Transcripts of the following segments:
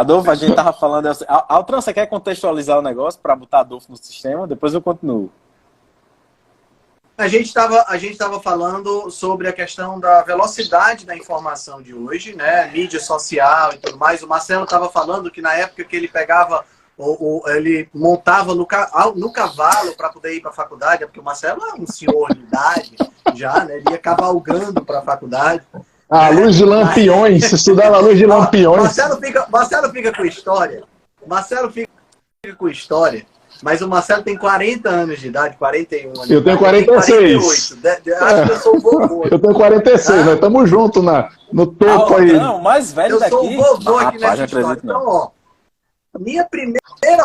Adolfo, a gente tava falando... Altran, você quer contextualizar o negócio para botar Adolfo no sistema? Depois eu continuo. A gente tava falando sobre a questão da velocidade da informação de hoje, né? Mídia social e tudo mais. O Marcelo estava falando que na época que ele pegava, ele montava no cavalo para poder ir para a faculdade, porque o Marcelo é um senhor de idade já, né? Ele ia cavalgando para a faculdade. A luz de lampiões, estudava a luz de lampiões. Marcelo fica com história. Marcelo fica com história. Mas o Marcelo tem 40 anos de idade, 41 anos. Eu tenho 46. 48. Acho que eu sou o vovô. Eu tenho 46, nós estamos juntos no topo aí. Não, o mais velho eu daqui... Eu sou o vovô aqui nessa história. Então, ó, minha primeira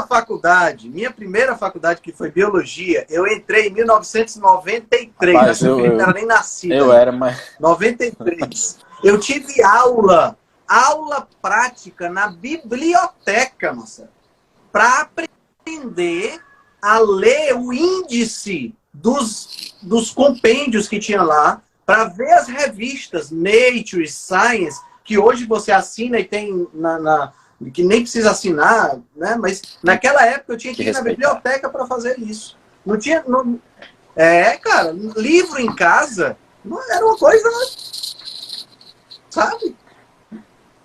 faculdade, que foi Biologia, eu entrei em 1993. Rapaz, acho que eu não era nem nascido. Eu era, mas... 93. Eu tive aula prática na biblioteca, Marcelo, para aprender a ler o índice dos compêndios que tinha lá, para ver as revistas Nature, Science, que hoje você assina e tem que nem precisa assinar, né? Mas naquela época eu tinha que ir na biblioteca para fazer isso. Não tinha... cara, livro em casa não era uma coisa... Sabe?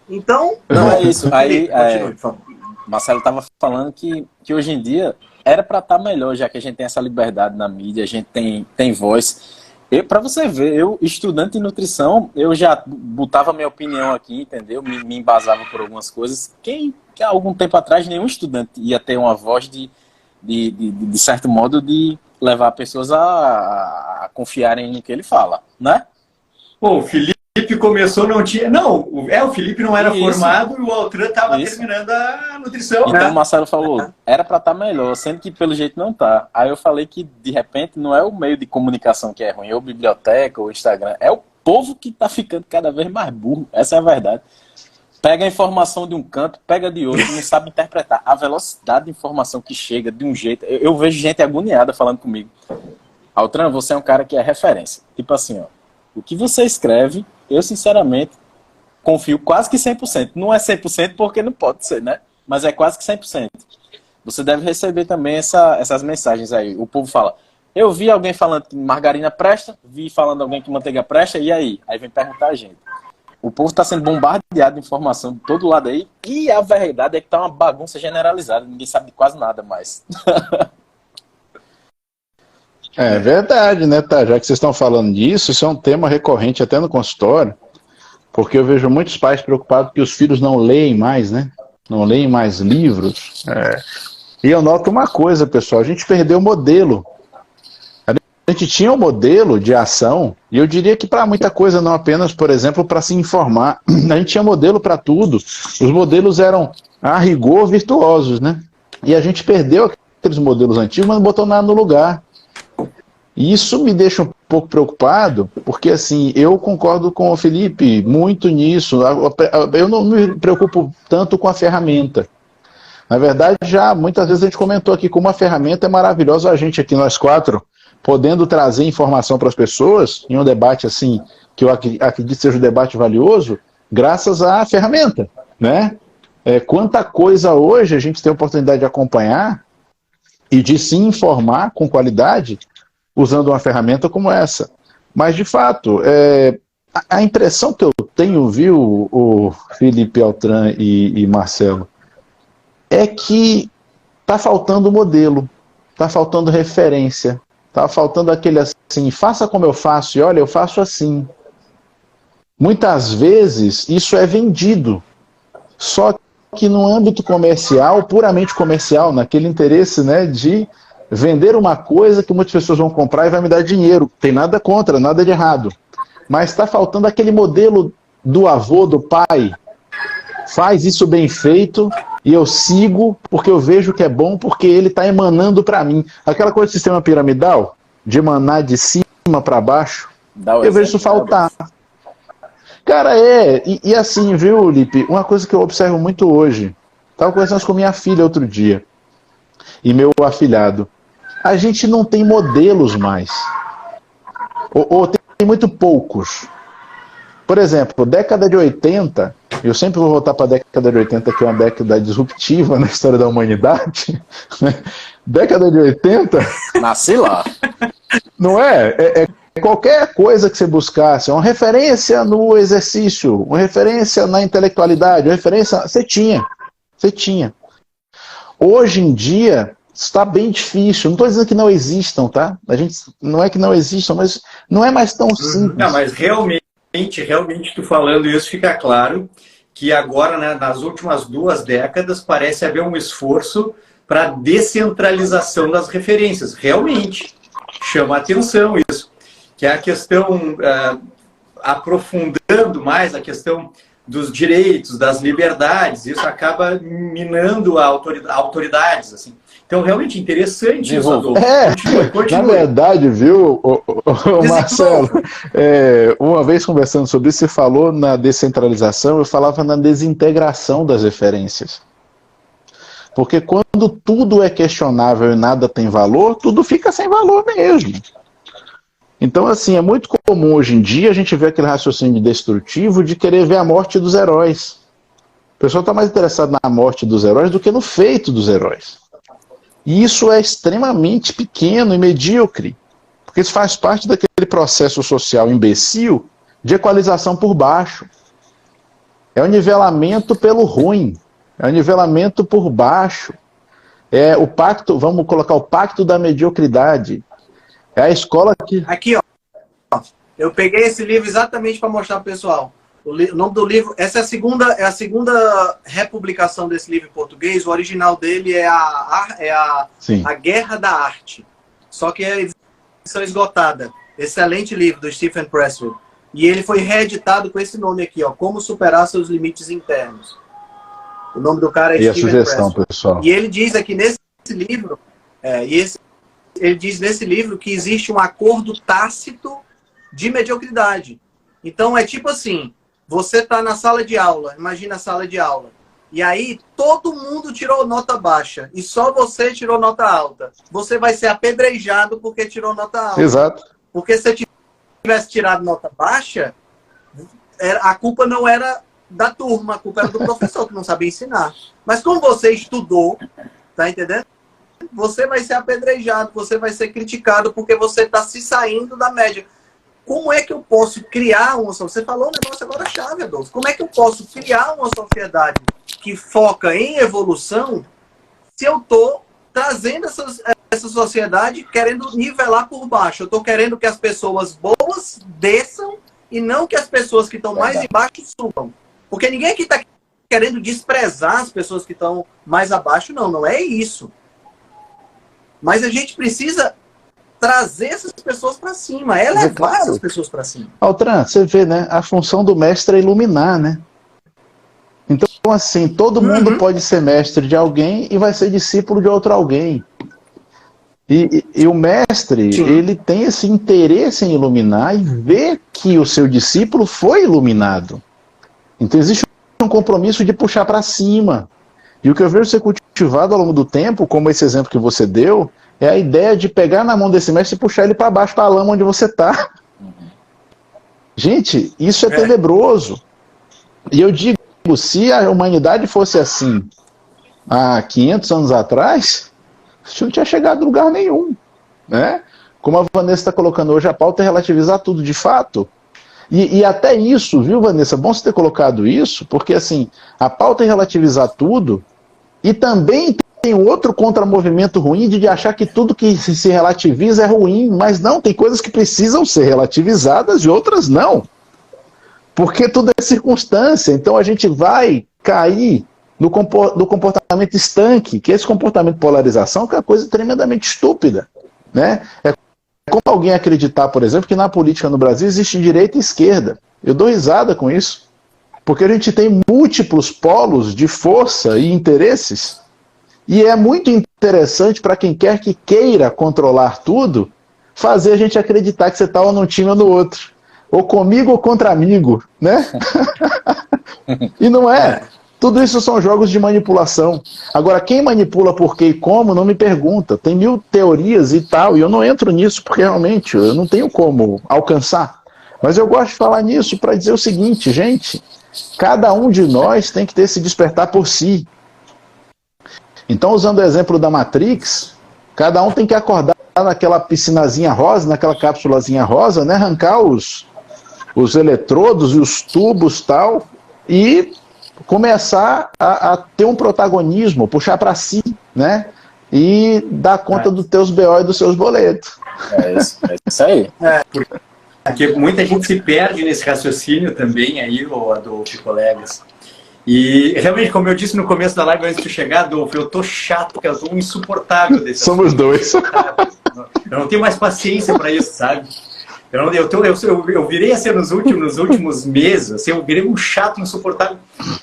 Então... Não é isso. Aí, continue, por favor. Marcelo estava falando que hoje em dia era para estar melhor, já que a gente tem essa liberdade na mídia, a gente tem voz. Para você ver, eu, estudante de nutrição, eu já botava minha opinião aqui, entendeu? Me embasava por algumas coisas. Que há algum tempo atrás nenhum estudante ia ter uma voz de certo modo, de levar pessoas a confiarem no que ele fala, né? Pô, o Felipe começou, não tinha... Não, o Felipe não era formado e o Altran estava terminando a nutrição. Então o Marcelo falou, era para estar melhor, sendo que pelo jeito não tá. Aí eu falei que, de repente, não é o meio de comunicação que é ruim, ou biblioteca, ou Instagram, é o povo que tá ficando cada vez mais burro, essa é a verdade. Pega a informação de um canto, pega de outro, não sabe interpretar. A velocidade de informação que chega de um jeito... Eu vejo gente agoniada falando comigo. Altran, você é um cara que é referência. Tipo assim, ó, o que você escreve... Eu, sinceramente, confio quase que 100%. Não é 100% porque não pode ser, né? Mas é quase que 100%. Você deve receber também essas mensagens aí. O povo fala, eu vi alguém falando que margarina presta, vi falando alguém que manteiga presta, e aí? Aí vem perguntar a gente. O povo está sendo bombardeado de informação de todo lado aí, e a verdade é que tá uma bagunça generalizada. Ninguém sabe de quase nada mais. É verdade, né, tá? Já que vocês estão falando disso, isso é um tema recorrente até no consultório, porque eu vejo muitos pais preocupados que os filhos não leem mais, né? Não leem mais livros. E eu noto uma coisa, pessoal, a gente perdeu o modelo. A gente tinha um modelo de ação, e eu diria que para muita coisa, não apenas, por exemplo, para se informar. A gente tinha modelo para tudo. Os modelos eram, a rigor, virtuosos, né? E a gente perdeu aqueles modelos antigos, mas não botou nada no lugar. E isso me deixa um pouco preocupado, porque assim, eu concordo com o Felipe muito nisso. Eu não me preocupo tanto com a ferramenta. Na verdade, já muitas vezes a gente comentou aqui como a ferramenta é maravilhosa, a gente aqui, nós quatro, podendo trazer informação para as pessoas, em um debate assim, que eu acredito seja um debate valioso, graças à ferramenta, né? Quanta coisa hoje a gente tem a oportunidade de acompanhar e de se informar com qualidade, usando uma ferramenta como essa. Mas, de fato, a impressão que eu tenho, viu, o Felipe, Altran e Marcelo, é que está faltando modelo, está faltando referência, está faltando aquele assim, faça como eu faço, e olha, eu faço assim. Muitas vezes isso é vendido, só que no âmbito comercial, puramente comercial, naquele interesse, né, de vender uma coisa que muitas pessoas vão comprar e vai me dar dinheiro. Tem nada contra, nada de errado. Mas está faltando aquele modelo do avô, do pai. Faz isso bem feito e eu sigo porque eu vejo que é bom, porque ele está emanando para mim. Aquela coisa do sistema piramidal, de emanar de cima para baixo, eu vejo isso faltar. Cara, e assim, viu, Lipe, uma coisa que eu observo muito hoje, estava conversando com minha filha outro dia, e meu afilhado, a gente não tem modelos mais. Ou tem muito poucos. Por exemplo, década de 80, eu sempre vou voltar para a década de 80, que é uma década disruptiva na história da humanidade. Né? Década de 80... Nasci lá. Não é? Qualquer coisa que você buscasse, uma referência no exercício, uma referência na intelectualidade, uma referência... Você tinha. Hoje em dia, está bem difícil. Não estou dizendo que não existam, tá? Não é que não existam, mas não é mais tão simples. Não, mas realmente, tu falando isso, fica claro que agora, né, nas últimas 2 décadas, parece haver um esforço para descentralização das referências. Realmente, chama a atenção isso. Que é a questão, aprofundando mais a questão dos direitos, das liberdades, isso acaba minando autoridades, assim. Então, realmente interessante isso, Adolfo. Na verdade, viu, Marcelo, uma vez conversando sobre isso, você falou na descentralização, eu falava na desintegração das referências. Porque quando tudo é questionável e nada tem valor, tudo fica sem valor mesmo. Então, assim, é muito comum hoje em dia a gente ver aquele raciocínio destrutivo de querer ver a morte dos heróis. O pessoal está mais interessado na morte dos heróis do que no feito dos heróis. E isso é extremamente pequeno e medíocre, porque isso faz parte daquele processo social imbecil de equalização por baixo. É o nivelamento pelo ruim, é o nivelamento por baixo. É o pacto, vamos colocar o pacto da mediocridade. É a escola que... Aqui, ó. Eu peguei esse livro exatamente para mostrar para o pessoal. O nome do livro... Essa é a segunda republicação desse livro em português. O original dele é a Guerra da Arte. Só que é a edição esgotada. Excelente livro do Stephen Pressfield. E ele foi reeditado com esse nome aqui, ó. Como superar seus limites internos. O nome do cara é Stephen Pressfield. E a sugestão, pessoal. E ele diz aqui nesse livro... Ele diz nesse livro que existe um acordo tácito de mediocridade. Então é tipo assim, você está na sala de aula, imagina a sala de aula, e aí todo mundo tirou nota baixa e só você tirou nota alta. Você vai ser apedrejado porque tirou nota alta. Exato. Porque se você tivesse tirado nota baixa, a culpa não era da turma, a culpa era do professor que não sabia ensinar. Mas como você estudou, tá entendendo? Você vai ser apedrejado, você vai ser criticado porque você está se saindo da média. Como é que eu posso criar uma sociedade? Você falou um negócio agora chave, Adolfo. Como é que eu posso criar uma sociedade que foca em evolução se eu estou trazendo essa sociedade querendo nivelar por baixo? Eu estou querendo que as pessoas boas desçam e não que as pessoas que estão mais embaixo subam. Porque ninguém aqui está querendo desprezar as pessoas que estão mais abaixo, não é isso. Mas a gente precisa trazer essas pessoas para cima, elevar essas pessoas para cima. Altran, você vê, né? A função do mestre é iluminar, né? Então, assim, todo mundo pode ser mestre de alguém e vai ser discípulo de outro alguém. E o mestre, ele tem esse interesse em iluminar e ver que o seu discípulo foi iluminado. Então, existe um compromisso de puxar para cima. E o que eu vejo ser cultivado ao longo do tempo, como esse exemplo que você deu, é a ideia de pegar na mão desse mestre e puxar ele para baixo, para a lama onde você está. Gente, isso é tenebroso. E eu digo, se a humanidade fosse assim há 500 anos atrás, a gente não tinha chegado a lugar nenhum. Né? Como a Vanessa está colocando hoje, a pauta é relativizar tudo de fato. E até isso, viu, Vanessa? Bom você ter colocado isso, porque assim, a pauta é relativizar tudo, e também tem outro contramovimento ruim de achar que tudo que se relativiza é ruim, mas não, tem coisas que precisam ser relativizadas e outras não. Porque tudo é circunstância, então a gente vai cair no comportamento estanque, que esse comportamento de polarização que é uma coisa tremendamente estúpida. Né? É como alguém acreditar, por exemplo, que na política no Brasil existe direita e esquerda. Eu dou risada com isso. Porque a gente tem múltiplos polos de força e interesses. E é muito interessante para quem quer que queira controlar tudo, fazer a gente acreditar que você está ou num time ou no outro. Ou comigo ou contra amigo. Né? E não é. Tudo isso são jogos de manipulação. Agora, quem manipula por quê e como, não me pergunta. Tem 1000 teorias e tal, e eu não entro nisso porque realmente eu não tenho como alcançar. Mas eu gosto de falar nisso para dizer o seguinte, gente, Cada um de nós tem que ter esse despertar por si. Então, usando o exemplo da Matrix, cada um tem que acordar naquela piscinazinha rosa, naquela cápsulazinha rosa, né? Arrancar os eletrodos e os tubos tal, e começar a ter um protagonismo, puxar para si, né? E dar conta dos teus BO e dos seus boletos. É isso aí. Porque muita gente se perde nesse raciocínio também aí, Adolfo e colegas. E realmente, como eu disse no começo da live, antes de chegar, Adolfo, eu tô chato, porque eu tô um insuportável desse Somos dois. Eu não tenho mais paciência para isso, sabe? Eu virei a ser nos últimos meses, assim, eu virei um chato insuportável.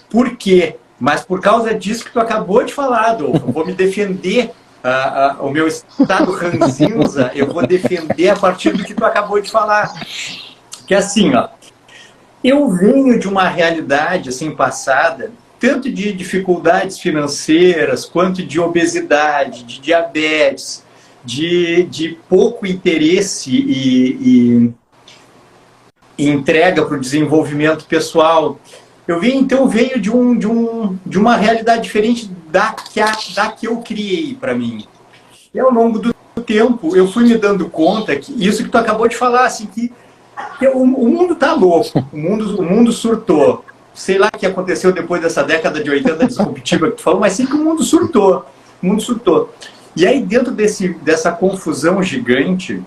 Por quê? Mas por causa disso que tu acabou de falar, Adolfo. Eu vou me defender, o meu estado ranzinza, eu vou defender a partir do que tu acabou de falar. Que é assim, ó. Eu venho de uma realidade assim passada, tanto de dificuldades financeiras, quanto de obesidade, de diabetes, de pouco interesse e entrega para o desenvolvimento pessoal. Eu venho de uma realidade diferente da que eu criei para mim. E ao longo do tempo, eu fui me dando conta que isso que tu acabou de falar, assim, que o mundo tá louco, o mundo surtou. Sei lá o que aconteceu depois dessa década de 80 disruptiva que tu falou, mas sim que o mundo surtou. O mundo surtou. E aí, dentro dessa confusão gigante,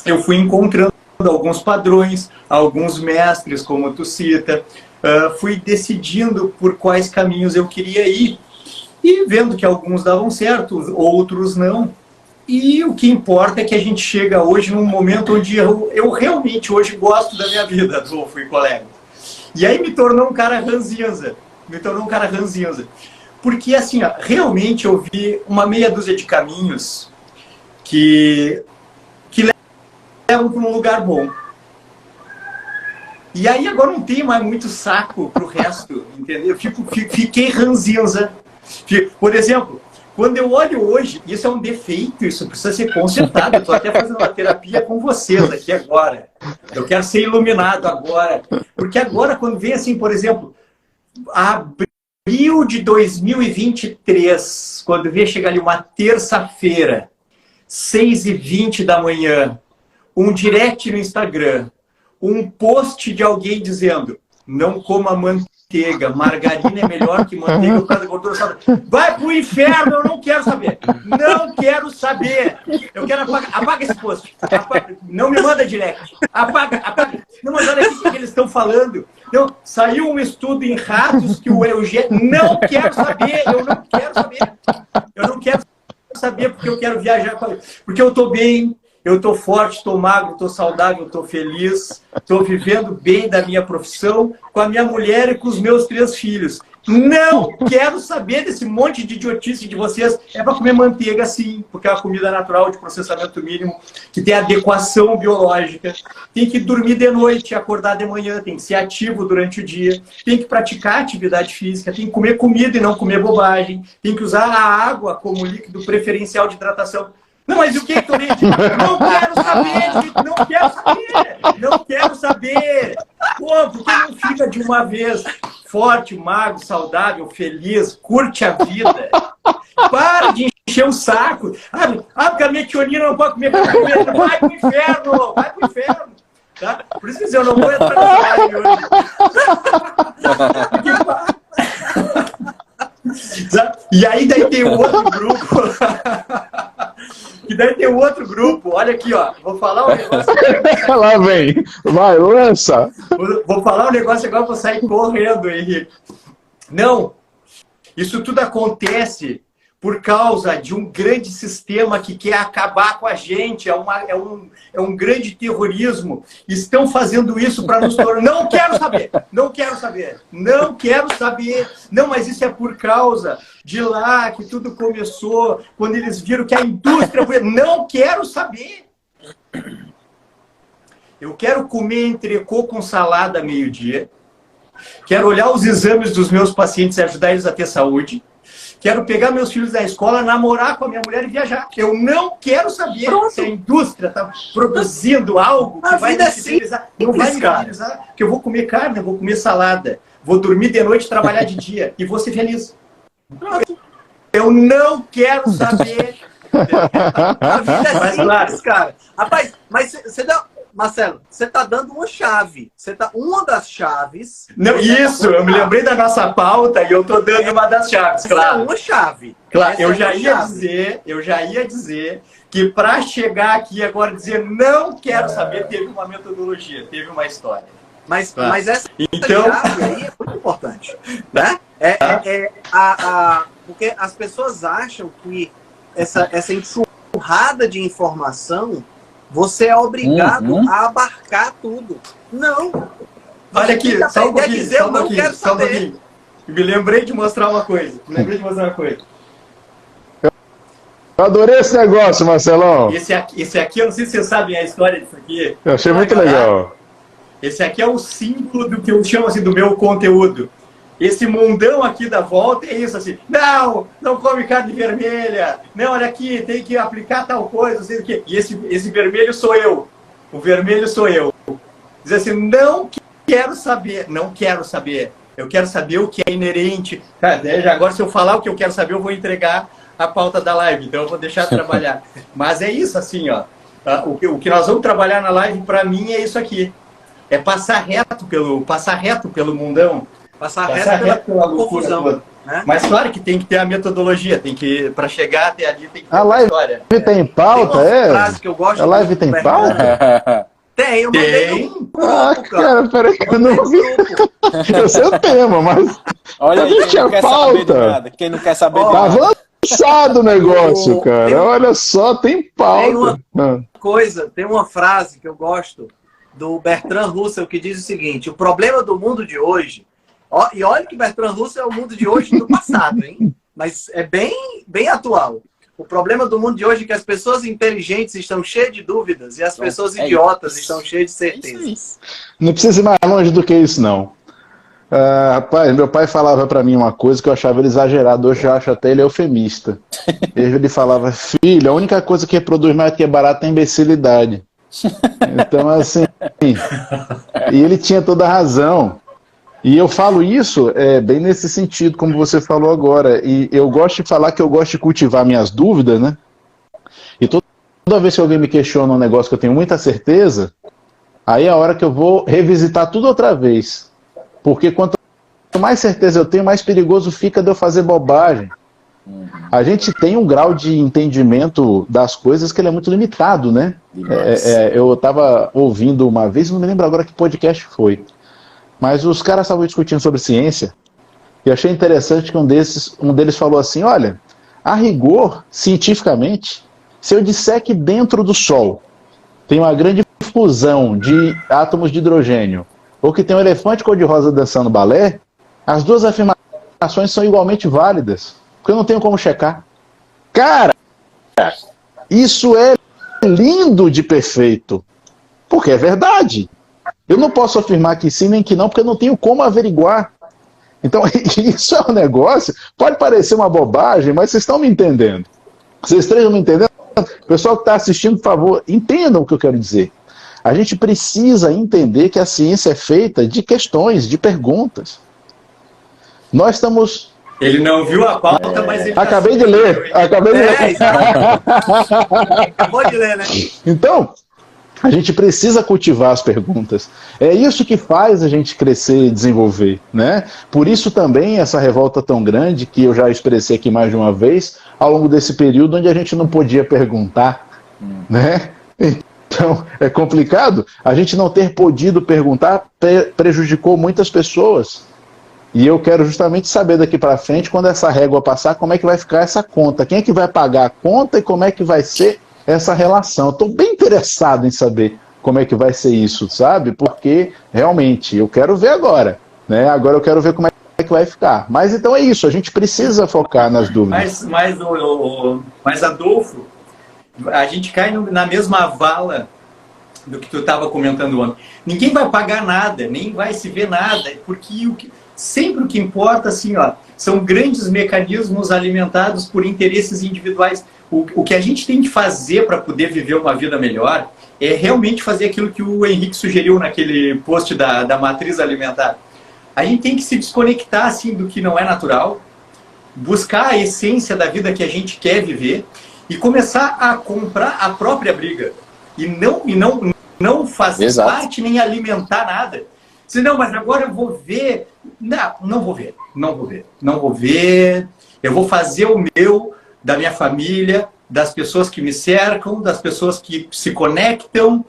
eu fui encontrando alguns padrões, alguns mestres, como tu cita, fui decidindo por quais caminhos eu queria ir. E vendo que alguns davam certo, outros não. E o que importa é que a gente chega hoje num momento onde eu realmente hoje gosto da minha vida, Adolfo e colega. E aí me tornou um cara ranzinza. Porque, assim, ó, realmente eu vi uma meia dúzia de caminhos que levam para um lugar bom. E aí agora não tem mais muito saco pro resto, entendeu? Fiquei ranzinza. Por exemplo, quando eu olho hoje, isso é um defeito, isso precisa ser consertado. Eu estou até fazendo uma terapia com vocês aqui agora. Eu quero ser iluminado agora. Porque agora, quando vem assim, por exemplo, abril de 2023, quando vem chegar ali uma terça-feira, 6h20 da manhã, um direct no Instagram, um post de alguém dizendo: não coma manteiga, margarina é melhor que manteiga por causa da gordura saudável. Vai pro inferno, eu não quero saber. Não quero saber. Eu quero apagar. Apaga esse post. Não me manda direct. Apaga. Não, mas olha aqui o que eles estão falando. Não, saiu um estudo em ratos que o Eugênio... Não quero saber. Eu não quero saber. Eu não quero saber porque eu quero viajar. Porque eu tô bem. Eu estou forte, estou magro, estou saudável, estou feliz, estou vivendo bem da minha profissão, com a minha mulher e com os meus 3 filhos. Não quero saber desse monte de idiotice de vocês. É para comer manteiga, sim, porque é uma comida natural de processamento mínimo, que tem adequação biológica. Tem que dormir de noite e acordar de manhã, tem que ser ativo durante o dia, tem que praticar atividade física, tem que comer comida e não comer bobagem, tem que usar a água como líquido preferencial de hidratação. Não, mas o que é que eu disse? Não quero saber, gente, não quero saber. Pô, por que não fica de uma vez forte, magro, saudável, feliz, curte a vida? Para de encher o saco. Porque a minha tionina não pode comer, vai pro inferno. Tá? Por isso que eu não vou entrar nessa live hoje. E aí daí tem outro grupo. E daí tem outro grupo. Olha aqui, ó. Vou falar um negócio. Lá vem. Vai, lança. Vou falar um negócio agora, vou sair correndo, Henrique. Não. Isso tudo acontece por causa de um grande sistema que quer acabar com a gente. É um grande terrorismo. Estão fazendo isso para nos tornar... Não quero saber. Não, mas isso é por causa de lá que tudo começou, quando eles viram que a indústria... Não quero saber. Eu quero comer entrecô com salada meio-dia. Quero olhar os exames dos meus pacientes e ajudar eles a ter saúde. Quero pegar meus filhos da escola, namorar com a minha mulher e viajar. Eu não quero saber se a indústria está produzindo algo que vai me civilizar. Não vai me civilizar, porque eu vou comer carne, eu vou comer salada, vou dormir de noite e trabalhar de dia. E vou ser feliz. Eu não quero saber. A vida é simples, cara. Rapaz, mas você dá... Marcelo, você está dando uma chave. Uma das chaves. Não, isso, eu me lembrei da nossa pauta e eu estou dando uma das chaves, claro. É uma chave. Claro, eu já ia dizer que para chegar aqui agora dizer não quero saber, teve uma metodologia, teve uma história. Mas essa então... chave aí é muito importante, né? Porque as pessoas acham que essa enxurrada de informação você é obrigado a abarcar tudo. Não. Olha aqui, só um pouquinho, dizer, eu não quero saber. Me lembrei de mostrar uma coisa. Eu adorei esse negócio, Marcelão. Esse aqui, eu não sei se vocês sabem a história disso aqui. Eu achei muito legal. Esse aqui é o símbolo do que eu chamo assim do meu conteúdo. Esse mundão aqui da volta é isso assim. Não come carne vermelha. Não, olha aqui, tem que aplicar tal coisa, não sei o quê. E esse vermelho sou eu. O vermelho sou eu. Diz assim, não quero saber. Eu quero saber o que é inerente. Cara, agora se eu falar o que eu quero saber, eu vou entregar a pauta da live. Então eu vou deixar trabalhar. Mas é isso assim, ó. O que nós vamos trabalhar na live, para mim, é isso aqui. É passar reto pelo mundão. Passar reto pela confusão. Né? Mas claro que tem que ter a metodologia, para chegar até ali tem que ter a live história. Tem pauta, tem uma frase que eu gosto. A live tem pauta? Tem, eu mandei no grupo, cara, peraí que eu não vi. Eu sei o tema, mas... Olha aí, quem não quer saber de nada. Quem não quer saber de nada. Tá avançado o negócio, cara. Olha só, tem pauta. Tem uma frase que eu gosto do Bertrand Russell que diz o seguinte: o problema do mundo de hoje... E olha que Bertrand Russell é o mundo de hoje do passado, hein? Mas é bem atual. O problema do mundo de hoje é que as pessoas inteligentes estão cheias de dúvidas e as pessoas idiotas estão cheias de certezas. Não precisa ir mais longe do que isso, não. Rapaz, meu pai falava pra mim uma coisa que eu achava ele exagerado, hoje eu acho até ele eufemista. Ele falava, filho, a única coisa que produz mais do que barato é imbecilidade. Então, assim, e ele tinha toda a razão. E eu falo isso bem nesse sentido, como você falou agora. E eu gosto de falar que eu gosto de cultivar minhas dúvidas, né? E toda vez que alguém me questiona um negócio que eu tenho muita certeza, aí é a hora que eu vou revisitar tudo outra vez. Porque quanto mais certeza eu tenho, mais perigoso fica de eu fazer bobagem. A gente tem um grau de entendimento das coisas que ele é muito limitado, né? Eu estava ouvindo uma vez, não me lembro agora que podcast foi. Mas os caras estavam discutindo sobre ciência e achei interessante que um deles falou assim, olha, a rigor, cientificamente, se eu disser que dentro do Sol tem uma grande fusão de átomos de hidrogênio ou que tem um elefante cor-de-rosa dançando balé, as duas afirmações são igualmente válidas, porque eu não tenho como checar. Cara, isso é lindo de perfeito, porque é verdade. Eu não posso afirmar que sim nem que não, porque eu não tenho como averiguar. Então, isso é um negócio, pode parecer uma bobagem, mas vocês estão me entendendo. Vocês estão me entendendo? O pessoal que está assistindo, por favor, entendam o que eu quero dizer. A gente precisa entender que a ciência é feita de questões, de perguntas. Nós estamos... Ele não viu a pauta, mas ele... Acabei de ler. Acabou de ler, né? Então... A gente precisa cultivar as perguntas. É isso que faz a gente crescer e desenvolver, né? Por isso também essa revolta tão grande, que eu já expressei aqui mais de uma vez, ao longo desse período onde a gente não podia perguntar, né? Então, é complicado. A gente não ter podido perguntar prejudicou muitas pessoas. E eu quero justamente saber daqui para frente, quando essa régua passar, como é que vai ficar essa conta. Quem é que vai pagar a conta e como é que vai ser essa relação. Estou bem interessado em saber como é que vai ser isso, sabe? Porque, realmente, eu quero ver agora. Né? Agora eu quero ver como é que vai ficar. Mas então é isso, a gente precisa focar nas dúvidas. Mas Adolfo, a gente cai na mesma vala do que tu estava comentando ontem. Ninguém vai pagar nada, nem vai se ver nada, porque Sempre o que importa, assim, ó, são grandes mecanismos alimentados por interesses individuais. O que a gente tem que fazer para poder viver uma vida melhor é realmente fazer aquilo que o Henrique sugeriu naquele post da matriz alimentar. A gente tem que se desconectar, assim, do que não é natural, buscar a essência da vida que a gente quer viver e começar a comprar a própria briga. E não fazer Exato. parte nem alimentar nada. Se não, mas agora eu vou ver. Não vou ver. Eu vou fazer o meu, da minha família, das pessoas que me cercam, das pessoas que se conectam,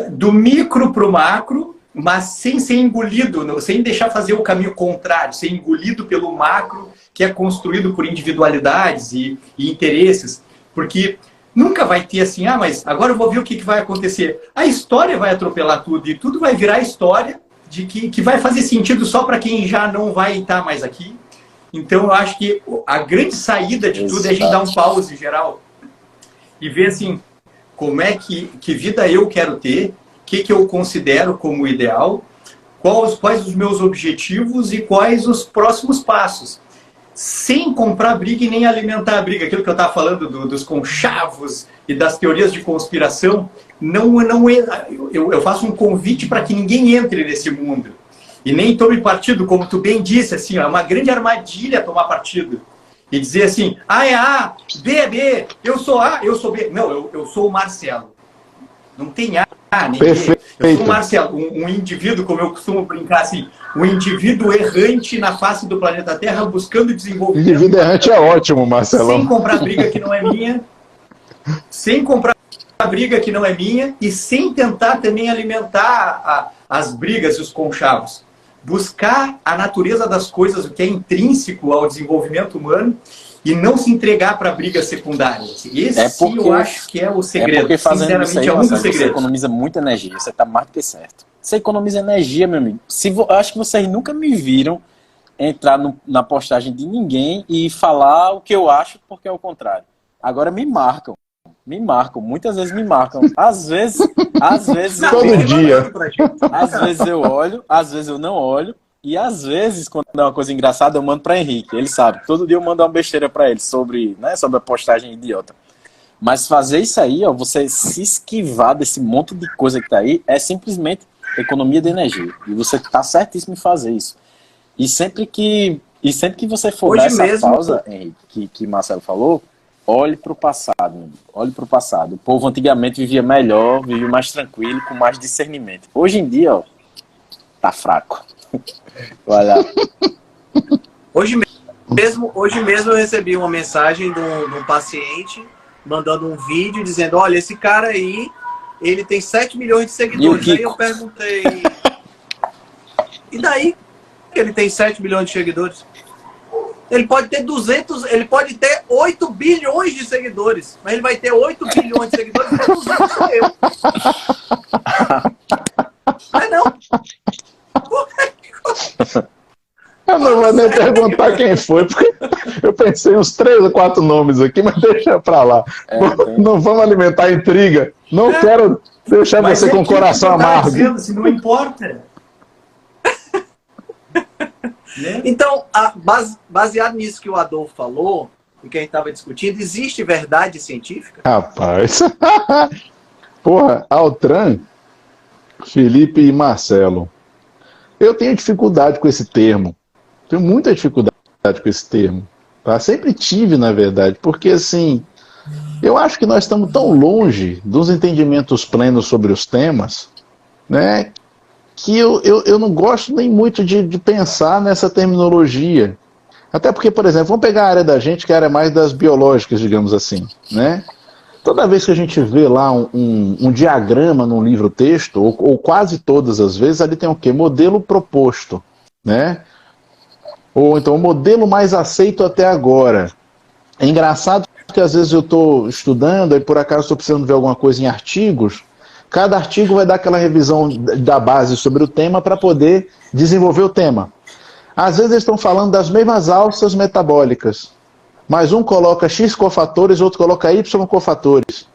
do micro para o macro, mas sem ser engolido, sem deixar fazer o caminho contrário, ser engolido pelo macro, que é construído por individualidades e interesses. Porque nunca vai ter assim, mas agora eu vou ver o que vai acontecer. A história vai atropelar tudo, e tudo vai virar história de que vai fazer sentido só para quem já não vai estar mais aqui. Então eu acho que a grande saída de tudo é a gente dar um pause geral e ver assim, como é que vida eu quero ter, o que eu considero como ideal, quais os meus objetivos e quais os próximos passos. Sem comprar briga e nem alimentar a briga. Aquilo que eu estava falando dos conchavos e das teorias de conspiração, eu faço um convite para que ninguém entre nesse mundo. E nem tome partido, como tu bem disse, assim, é uma grande armadilha tomar partido. E dizer assim, é A, B é B, eu sou A, eu sou B. Não, eu sou o Marcelo. Não tem A nem Perfeito. B. Eu sou o Marcelo, um indivíduo, como eu costumo brincar assim, um indivíduo errante na face do planeta Terra buscando desenvolvimento. Indivíduo errante é ótimo, Marcelão. Sem comprar briga que não é minha, sem comprar briga que não é minha e sem tentar também alimentar as brigas e os conchavos. Buscar a natureza das coisas, o que é intrínseco ao desenvolvimento humano e não se entregar para brigas secundárias. Esse eu acho que é o segredo. Porque fazendo isso aí, é um dos você segredos. economiza muita energia. Você está mais do que certo. Você economiza energia, meu amigo. Acho que vocês nunca me viram entrar na postagem de ninguém e falar o que eu acho, porque é o contrário. Agora me marcam. Muitas vezes me marcam. Às vezes Todo dia. Às vezes eu olho, às vezes eu não olho. E às vezes, quando é uma coisa engraçada, eu mando para Henrique. Ele sabe. Todo dia eu mando uma besteira para ele sobre a postagem idiota. Mas fazer isso aí, você se esquivar desse monte de coisa que tá aí, é simplesmente economia de energia. E você tá certíssimo em fazer isso. E sempre que você for Hoje dar essa mesmo, pausa, Henrique, que Marcelo falou, olhe para o passado, meu amigo. Olhe para o passado. O povo antigamente vivia melhor, vivia mais tranquilo, com mais discernimento. Hoje em dia, tá fraco. Olha. Hoje mesmo eu recebi uma mensagem de um paciente mandando um vídeo dizendo, olha, esse cara aí, ele tem 7 milhões de seguidores. Aí eu perguntei, e daí que ele tem 7 milhões de seguidores? Ele pode ter 8 bilhões de seguidores, mas ele vai ter 8 bilhões de seguidores e 200 sou eu. Mas não. Eu não vou nem perguntar quem foi, porque eu pensei uns 3 ou 4 nomes aqui, mas deixa pra lá. Não vamos alimentar a intriga. Não quero deixar você com o coração amargo. Dizendo, se não importa. Então, baseado nisso que o Adolfo falou, e que a gente estava discutindo, existe verdade científica? Rapaz. Porra, Altran, Felipe e Marcelo. Eu tenho dificuldade com esse termo. Tenho muita dificuldade com esse termo. Tá? Sempre tive, na verdade, porque assim, eu acho que nós estamos tão longe dos entendimentos plenos sobre os temas, né, que eu não gosto nem muito de pensar nessa terminologia. Até porque, por exemplo, vamos pegar a área da gente, que é a área mais das biológicas, digamos assim, né? Toda vez que a gente vê lá um diagrama num livro-texto, ou quase todas as vezes, ali tem o quê? Modelo proposto, né? Ou então o modelo mais aceito até agora. É engraçado que às vezes eu estou estudando e por acaso estou precisando ver alguma coisa em artigos. Cada artigo vai dar aquela revisão da base sobre o tema para poder desenvolver o tema. Às vezes eles estão falando das mesmas alças metabólicas, mas um coloca X cofatores, outro coloca Y cofatores.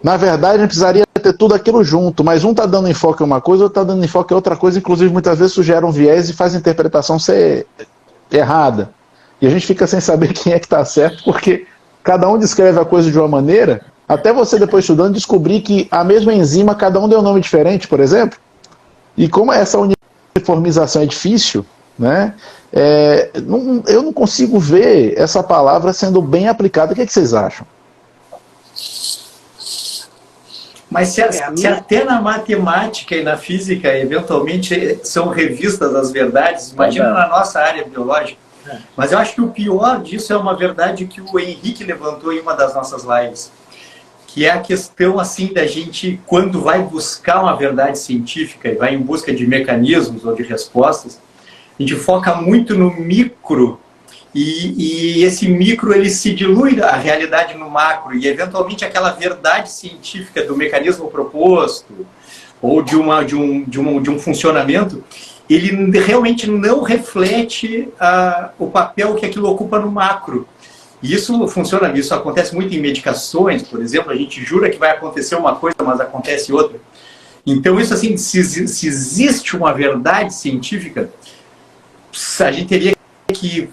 Na verdade, a gente precisaria ter tudo aquilo junto, mas um está dando enfoque a uma coisa, outro está dando enfoque a outra coisa, inclusive muitas vezes isso gera um viés e faz a interpretação ser errada. E a gente fica sem saber quem é que está certo, porque cada um descreve a coisa de uma maneira, até você depois estudando descobrir que a mesma enzima, cada um deu um nome diferente, por exemplo. E como essa uniformização é difícil, né, eu não consigo ver essa palavra sendo bem aplicada. O que vocês acham? Mas se até na matemática e na física, eventualmente, são revistas as verdades, imagina na nossa área biológica. Mas eu acho que o pior disso é uma verdade que o Henrique levantou em uma das nossas lives, que é a questão assim da gente, quando vai buscar uma verdade científica e vai em busca de mecanismos ou de respostas, a gente foca muito no micro e esse micro ele se dilui a realidade no macro e eventualmente aquela verdade científica do mecanismo proposto ou de um funcionamento, ele realmente não reflete o papel que aquilo ocupa no macro. E isso funciona, isso acontece muito em medicações, por exemplo, a gente jura que vai acontecer uma coisa, mas acontece outra. Então isso assim, se existe uma verdade científica, a gente teria que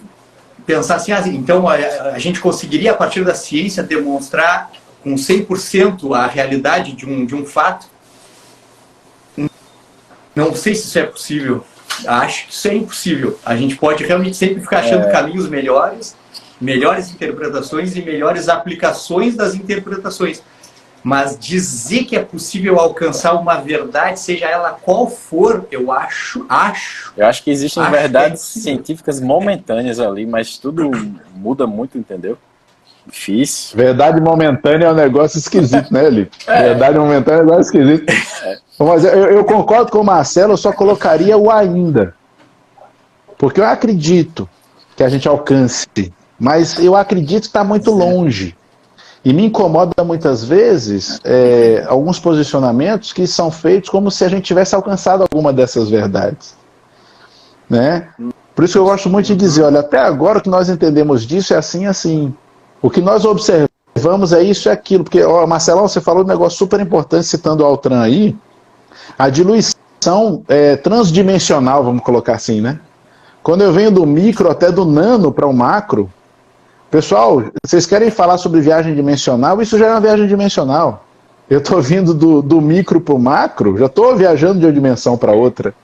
pensar assim, então a gente conseguiria, a partir da ciência, demonstrar com 100% a realidade de um fato? Não sei se isso é possível. Acho que isso é impossível. A gente pode realmente sempre ficar achando caminhos melhores interpretações e melhores aplicações das interpretações. Mas dizer que é possível alcançar uma verdade, seja ela qual for, eu acho que existem verdades científicas momentâneas ali, mas tudo muda muito, entendeu? Difícil. Verdade momentânea é um negócio esquisito, né, Eli? Verdade momentânea é um negócio esquisito. Mas eu concordo com o Marcelo, eu só colocaria o ainda. Porque eu acredito que a gente alcance, mas eu acredito que está muito longe. E me incomoda muitas vezes alguns posicionamentos que são feitos como se a gente tivesse alcançado alguma dessas verdades. Né? Por isso que eu gosto muito de dizer, olha, até agora o que nós entendemos disso é assim, assim. O que nós observamos é isso e aquilo. Porque, Marcelão, você falou um negócio super importante, citando o Altran aí, a diluição transdimensional, vamos colocar assim, né? Quando eu venho do micro até do nano para o macro, pessoal, vocês querem falar sobre viagem dimensional? Isso já é uma viagem dimensional. Eu estou vindo do micro para o macro, já estou viajando de uma dimensão para outra.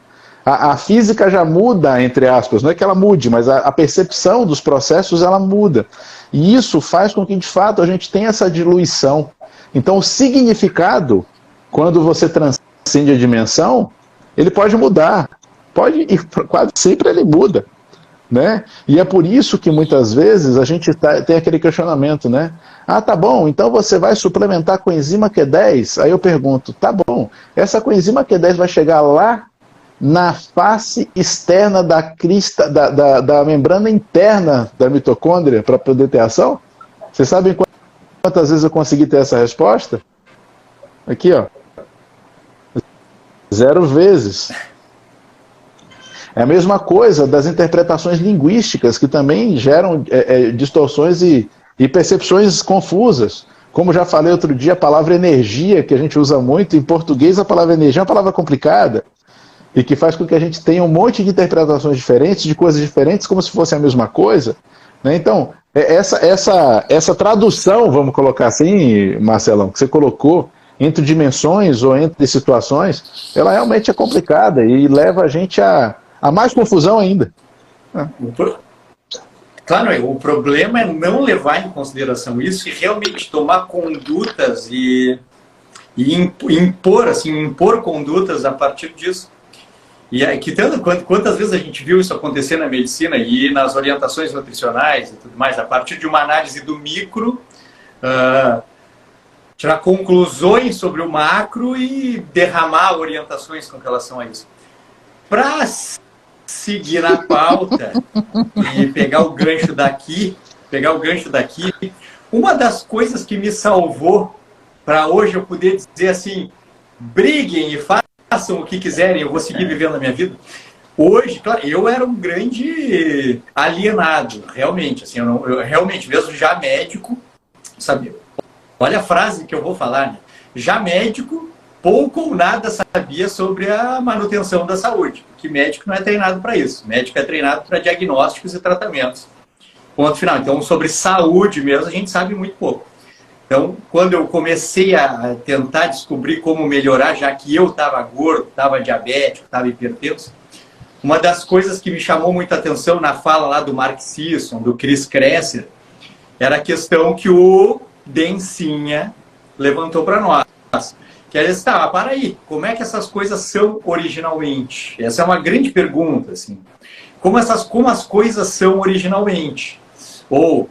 A física já muda, entre aspas, não é que ela mude, mas a percepção dos processos ela muda. E isso faz com que, de fato, a gente tenha essa diluição. Então, o significado, quando você transcende a dimensão, ele pode mudar. Pode, e quase sempre ele muda. Né? E é por isso que muitas vezes a gente tem aquele questionamento, né? Ah, tá bom, então você vai suplementar a coenzima Q10? Aí eu pergunto, tá bom, essa coenzima Q10 vai chegar lá na face externa da crista, da membrana interna da mitocôndria para poder ter ação? Vocês sabem quantas vezes eu consegui ter essa resposta? Aqui, ó. 0 vezes. É a mesma coisa das interpretações linguísticas, que também geram distorções e percepções confusas. Como já falei outro dia, a palavra energia, que a gente usa muito, em português a palavra energia é uma palavra complicada, e que faz com que a gente tenha um monte de interpretações diferentes, de coisas diferentes, como se fosse a mesma coisa. Né? Então, essa tradução, vamos colocar assim, Marcelão, que você colocou, entre dimensões ou entre situações, ela realmente é complicada e leva a gente a mais confusão ainda. Claro, o problema é não levar em consideração isso e realmente tomar condutas e impor condutas a partir disso. E que quantas vezes a gente viu isso acontecer na medicina e nas orientações nutricionais e tudo mais, a partir de uma análise do micro, tirar conclusões sobre o macro e derramar orientações com relação a isso. Para seguir na pauta e pegar o gancho daqui, uma das coisas que me salvou para hoje eu poder dizer assim, briguem e façam o que quiserem, eu vou seguir vivendo a minha vida. Hoje, claro, eu era um grande alienado, realmente, assim, eu realmente, mesmo já médico, sabia? Olha a frase que eu vou falar, né? Já médico, pouco ou nada sabia sobre a manutenção da saúde, porque médico não é treinado para isso. Médico é treinado para diagnósticos e tratamentos. Ponto final. Então, sobre saúde mesmo, a gente sabe muito pouco. Então, quando eu comecei a tentar descobrir como melhorar, já que eu estava gordo, estava diabético, estava hipertenso, uma das coisas que me chamou muita atenção na fala lá do Mark Sisson, do Chris Kresser, era a questão que o Dencinha levantou para nós. Que eles estavam, para aí, como é que essas coisas são originalmente? Essa é uma grande pergunta, assim. Como as coisas são originalmente? Ou,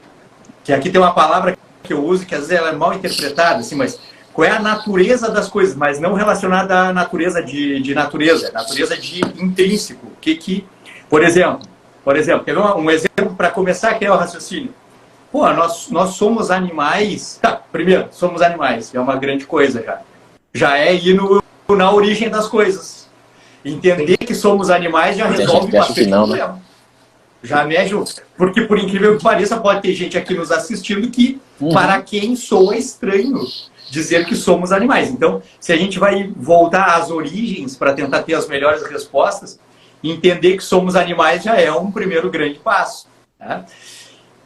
que aqui tem uma palavra que eu uso, que às vezes ela é mal interpretada, assim, mas qual é a natureza das coisas, mas não relacionada à natureza de natureza, natureza de intrínseco. Por exemplo, quer ver um exemplo para começar, que é o raciocínio. Pô, nós somos animais. Tá, primeiro, somos animais, é uma grande coisa já. Já é ir na origem das coisas. Entender que somos animais já resolve bastante problema. Né? Já me ajuda. Porque, por incrível que pareça, pode ter gente aqui nos assistindo que, para quem soa estranho dizer que somos animais. Então, se a gente vai voltar às origens para tentar ter as melhores respostas, entender que somos animais já é um primeiro grande passo. Tá?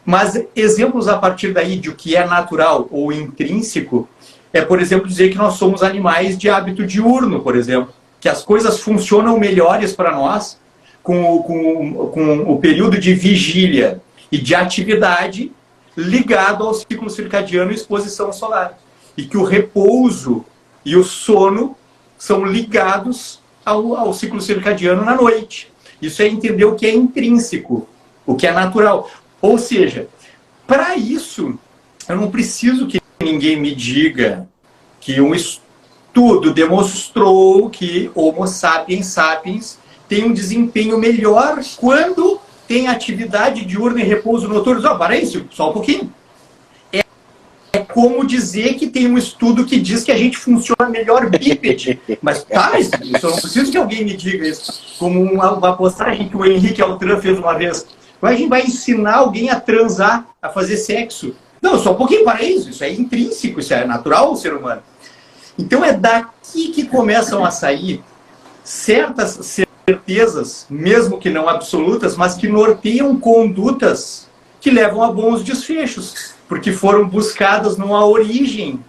Mas exemplos a partir daí de o que é natural ou intrínseco é, por exemplo, dizer que nós somos animais de hábito diurno, por exemplo. Que as coisas funcionam melhores para nós com o período de vigília e de atividade ligado ao ciclo circadiano e exposição solar. E que o repouso e o sono são ligados ao ciclo circadiano na noite. Isso é entender o que é intrínseco, o que é natural. Ou seja, para isso, eu não preciso que ninguém me diga que um estudo demonstrou que Homo sapiens sapiens tem um desempenho melhor quando tem atividade diurna e repouso noturno. Para isso, só um pouquinho. É como dizer que tem um estudo que diz que a gente funciona melhor bípede. Mas, tá, isso eu não preciso que alguém me diga isso. Como uma postagem que o Henrique Altran fez uma vez. A gente vai ensinar alguém a transar, a fazer sexo. Não, só um pouquinho para isso. Isso é intrínseco, isso é natural ao ser humano. Então é daqui que começam a sair certas certezas, mesmo que não absolutas, mas que norteiam condutas que levam a bons desfechos, porque foram buscadas numa origem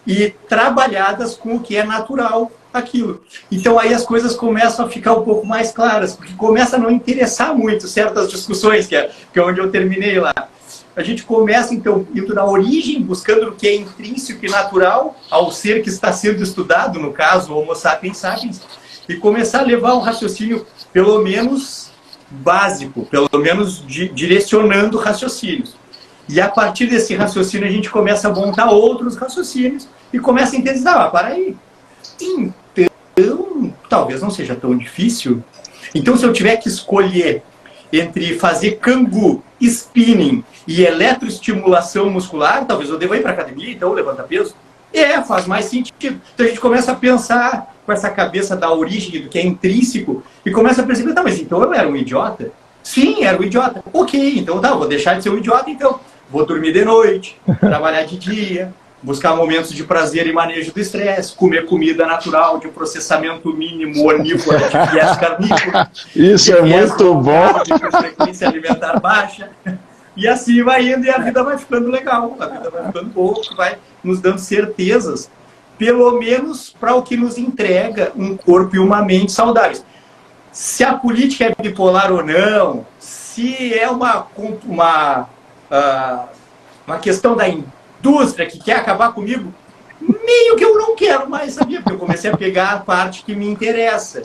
e trabalhadas com o que é natural aquilo. Então aí as coisas começam a ficar um pouco mais claras, porque começa a não interessar muito certas discussões, que é onde eu terminei lá. A gente começa, então, indo na origem, buscando o que é intrínseco e natural ao ser que está sendo estudado, no caso, Homo sapiens sapiens, e começar a levar um raciocínio, pelo menos, básico, pelo menos direcionando raciocínios. E a partir desse raciocínio, a gente começa a montar outros raciocínios e começa a entender, para aí. Então, talvez não seja tão difícil. Então, se eu tiver que escolher entre fazer cangu, spinning e eletroestimulação muscular, talvez eu deva ir para academia, então levanta peso. Faz mais sentido. Então a gente começa a pensar com essa cabeça da origem do que é intrínseco e começa a perceber, mas então eu era um idiota? Sim, era um idiota. Ok, então vou deixar de ser um idiota, então. Vou dormir de noite, trabalhar de dia, buscar momentos de prazer e manejo do estresse, comer comida natural de processamento mínimo onívoro de viés carnívoro. Isso é muito bom. De frequência alimentar baixa. E assim vai indo e a vida vai ficando legal, a vida vai ficando boa, vai nos dando certezas, pelo menos para o que nos entrega um corpo e uma mente saudáveis. Se a política é bipolar ou não, se é uma questão da indústria que quer acabar comigo, meio que eu não quero mais, sabia? Porque eu comecei a pegar a parte que me interessa.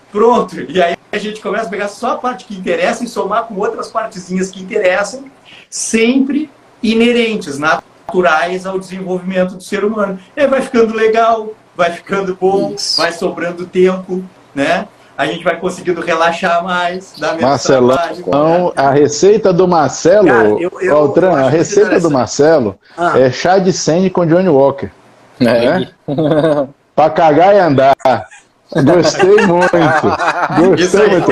Pronto, e aí a gente começa a pegar só a parte que interessa e somar com outras partezinhas que interessam, sempre inerentes, naturais ao desenvolvimento do ser humano. E aí vai ficando legal, vai ficando bom, vai sobrando tempo, né? A gente vai conseguindo relaxar mais, dar menos trabalho. Então, a receita do Marcelo, Altran, a receita do Marcelo é chá de sene com Johnny Walker. Né? Pra cagar e andar. Gostei muito. Gostei muito.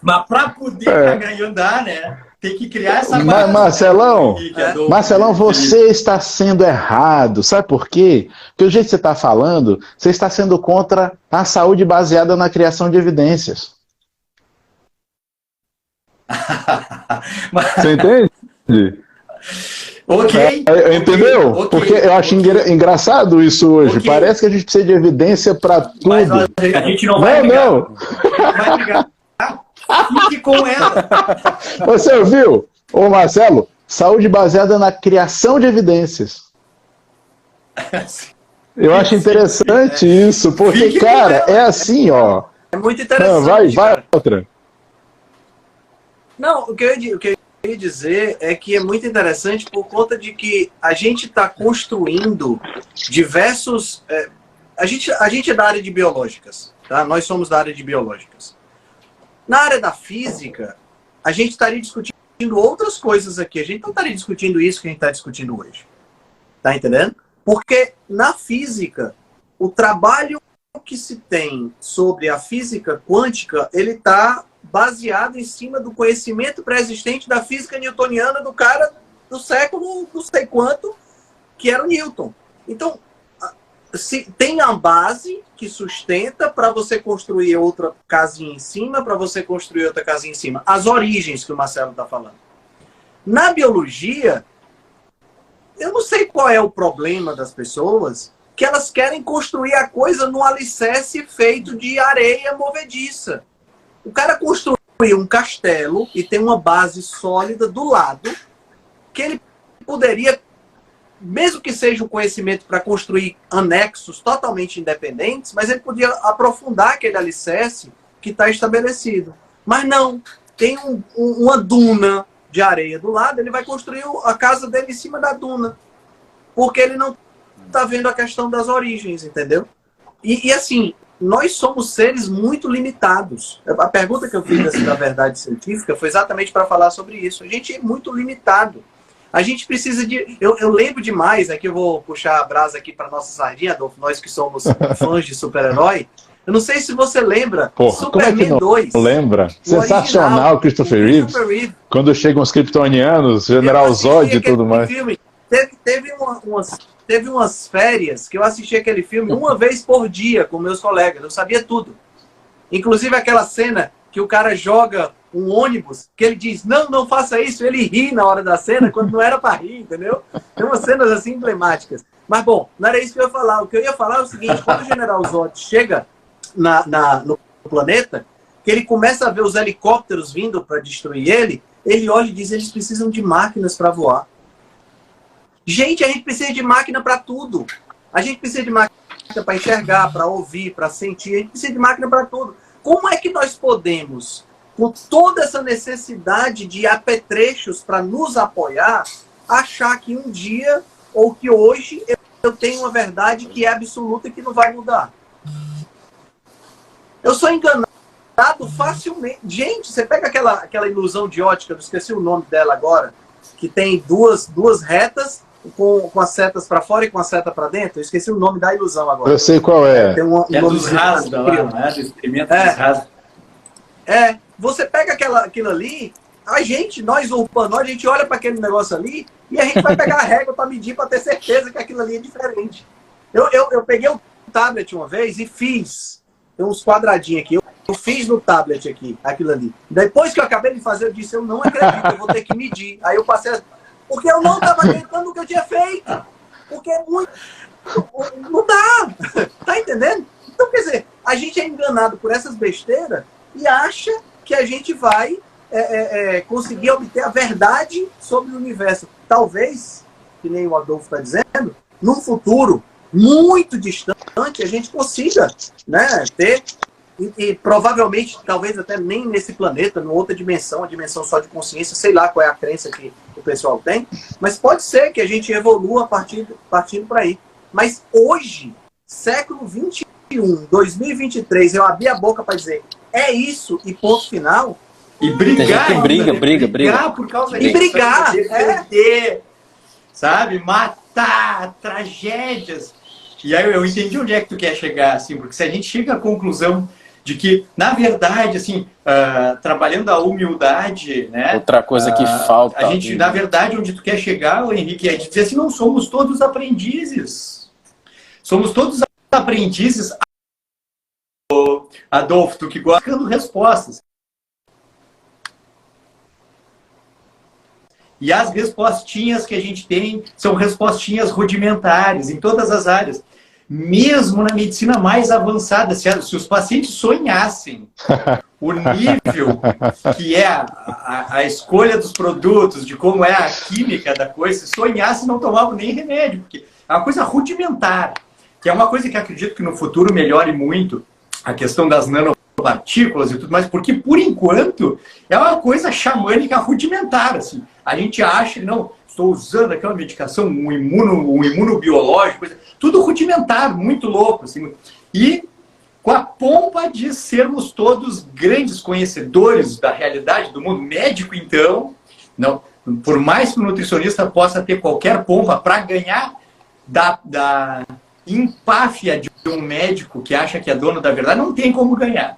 Mas para poder cagar e andar, né? tem que criar essa base. Marcelão, você está sendo errado. Sabe por quê? Porque o jeito que você está falando, você está sendo contra a saúde baseada na criação de evidências. Você entende? Ok. Entendeu? Okay, porque eu acho engraçado isso hoje. Okay. Parece que a gente precisa de evidência para tudo. Mas a gente não vai brigar. Não. A gente não vai brigar. Fique com ela. Você ouviu? Ô Marcelo, saúde baseada na criação de evidências. Eu acho interessante isso, porque, cara, é assim, ó. É muito interessante. Não, vai outra. Não, o que eu ia dizer é que é muito interessante por conta de que a gente está construindo diversos... a gente é da área de biológicas, tá? Nós somos da área de biológicas. Na área da física, a gente estaria discutindo outras coisas aqui. A gente não estaria discutindo isso que a gente está discutindo hoje. Tá entendendo? Porque na física, o trabalho que se tem sobre a física quântica, ele está baseado em cima do conhecimento pré-existente da física newtoniana do cara do século não sei quanto, que era o Newton. Então, se tem a base que sustenta para você construir outra casinha em cima, para você construir outra casinha em cima. As origens que o Marcelo está falando. Na biologia, eu não sei qual é o problema das pessoas, que elas querem construir a coisa num alicerce feito de areia movediça. O cara construiu um castelo e tem uma base sólida do lado, que ele poderia, mesmo que seja um conhecimento para construir anexos totalmente independentes, mas ele podia aprofundar aquele alicerce que está estabelecido. Mas não, tem uma duna de areia do lado, ele vai construir a casa dele em cima da duna, porque ele não está vendo a questão das origens, entendeu? E assim, nós somos seres muito limitados. A pergunta que eu fiz assim, da verdade científica foi exatamente para falar sobre isso. A gente é muito limitado. A gente precisa de... Eu lembro demais, aqui eu vou puxar a brasa aqui para nossa sardinha, Adolfo, nós que somos fãs de super-herói. Eu não sei se você lembra, Superman 2. Lembra? Sensacional, original, Christopher Reeve. Quando chegam os kryptonianos, General Zod e tudo mais. Filme. Teve umas férias que eu assisti aquele filme uma vez por dia com meus colegas. Eu sabia tudo. Inclusive aquela cena que o cara joga um ônibus, que ele diz, não faça isso. Ele ri na hora da cena, quando não era para rir, entendeu? Tem umas cenas assim emblemáticas. Mas, bom, não era isso que eu ia falar. O que eu ia falar é o seguinte, quando o General Zod chega no planeta, que ele começa a ver os helicópteros vindo para destruir ele olha e diz, eles precisam de máquinas para voar. Gente, a gente precisa de máquina para tudo. A gente precisa de máquina para enxergar, para ouvir, para sentir. A gente precisa de máquina para tudo. Como é que nós podemos, com toda essa necessidade de apetrechos para nos apoiar, achar que um dia, ou que hoje, eu tenho uma verdade que é absoluta e que não vai mudar? Eu sou enganado facilmente. Gente, você pega aquela ilusão de ótica, eu esqueci o nome dela agora, que tem duas retas, com as setas para fora e com a seta para dentro. Eu esqueci o nome da ilusão agora. Eu sei qual é. Tem um nome dos Rasda lá, né? Do experimento dos Rasda. Você pega aquilo ali, nós urbanos, a gente olha para aquele negócio ali e a gente vai pegar a régua para medir, para ter certeza que aquilo ali é diferente. Eu peguei o tablet uma vez e fiz. Tem uns quadradinhos aqui. Eu fiz no tablet aqui, aquilo ali. Depois que eu acabei de fazer, eu disse, eu não acredito, eu vou ter que medir. Aí eu passei... Porque eu não estava acreditando no que eu tinha feito. Porque é muito... Não dá. Tá entendendo? Então, quer dizer, a gente é enganado por essas besteiras e acha que a gente vai conseguir obter a verdade sobre o universo. Talvez, que nem o Adolfo está dizendo, num futuro muito distante, a gente consiga, né, ter... E provavelmente, talvez até nem nesse planeta, numa outra dimensão, a dimensão só de consciência, sei lá qual é a crença que o pessoal tem, mas pode ser que a gente evolua partindo para aí. Mas hoje, século 21, 2023, eu abri a boca para dizer, é isso e ponto final. E brigar, brigar por causa disso. E brigar, defender, sabe? Matar, tragédias. E aí eu entendi onde é que tu quer chegar, assim, porque se a gente chega à conclusão de que, na verdade, assim, trabalhando a humildade, né? Outra coisa que falta. A gente, na verdade, onde tu quer chegar, Henrique, é dizer assim, não somos todos aprendizes. Somos todos aprendizes. Adolfo, tu que gosta buscando respostas. E as respostinhas que a gente tem são respostinhas rudimentares em todas as áreas. Mesmo na medicina mais avançada, se os pacientes sonhassem o nível que é a escolha dos produtos, de como é a química da coisa, se sonhassem não tomavam nem remédio, porque é uma coisa rudimentar, que é uma coisa que acredito que no futuro melhore muito, a questão das nanopartículas e tudo mais, porque por enquanto é uma coisa xamânica rudimentar, assim. A gente acha, não, estou usando aquela medicação, um imunobiológico, tudo rudimentar, muito louco, assim. E com a pompa de sermos todos grandes conhecedores da realidade do mundo médico, então, não, por mais que o nutricionista possa ter qualquer pompa para ganhar da empáfia de um médico que acha que é dono da verdade, não tem como ganhar.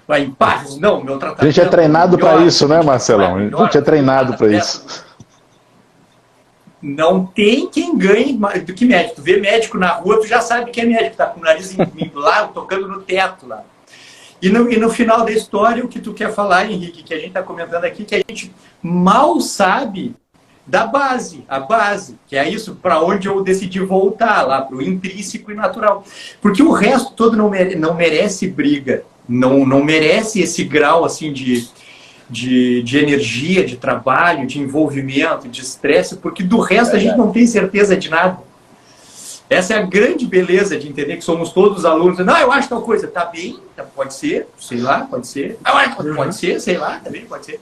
Vai, empáfia, não, meu tratamento... A gente é treinado para isso, né, Marcelão? A gente é treinado para isso. Não tem quem ganhe do que médico. Tu vê médico na rua, tu já sabe que é médico, tá com o nariz lá, tocando no teto lá. E no final da história, o que tu quer falar, Henrique, que a gente está comentando aqui, que a gente mal sabe da base, a base, que é isso para onde eu decidi voltar, lá para o intrínseco e natural. Porque o resto todo não merece briga, não merece esse grau assim de energia, de trabalho, de envolvimento, de estresse, porque do resto a gente não tem certeza de nada. Essa é a grande beleza de entender que somos todos alunos. Não, eu acho tal coisa. Tá bem, pode ser, sei lá, pode ser. Pode ser, sei lá, também pode ser.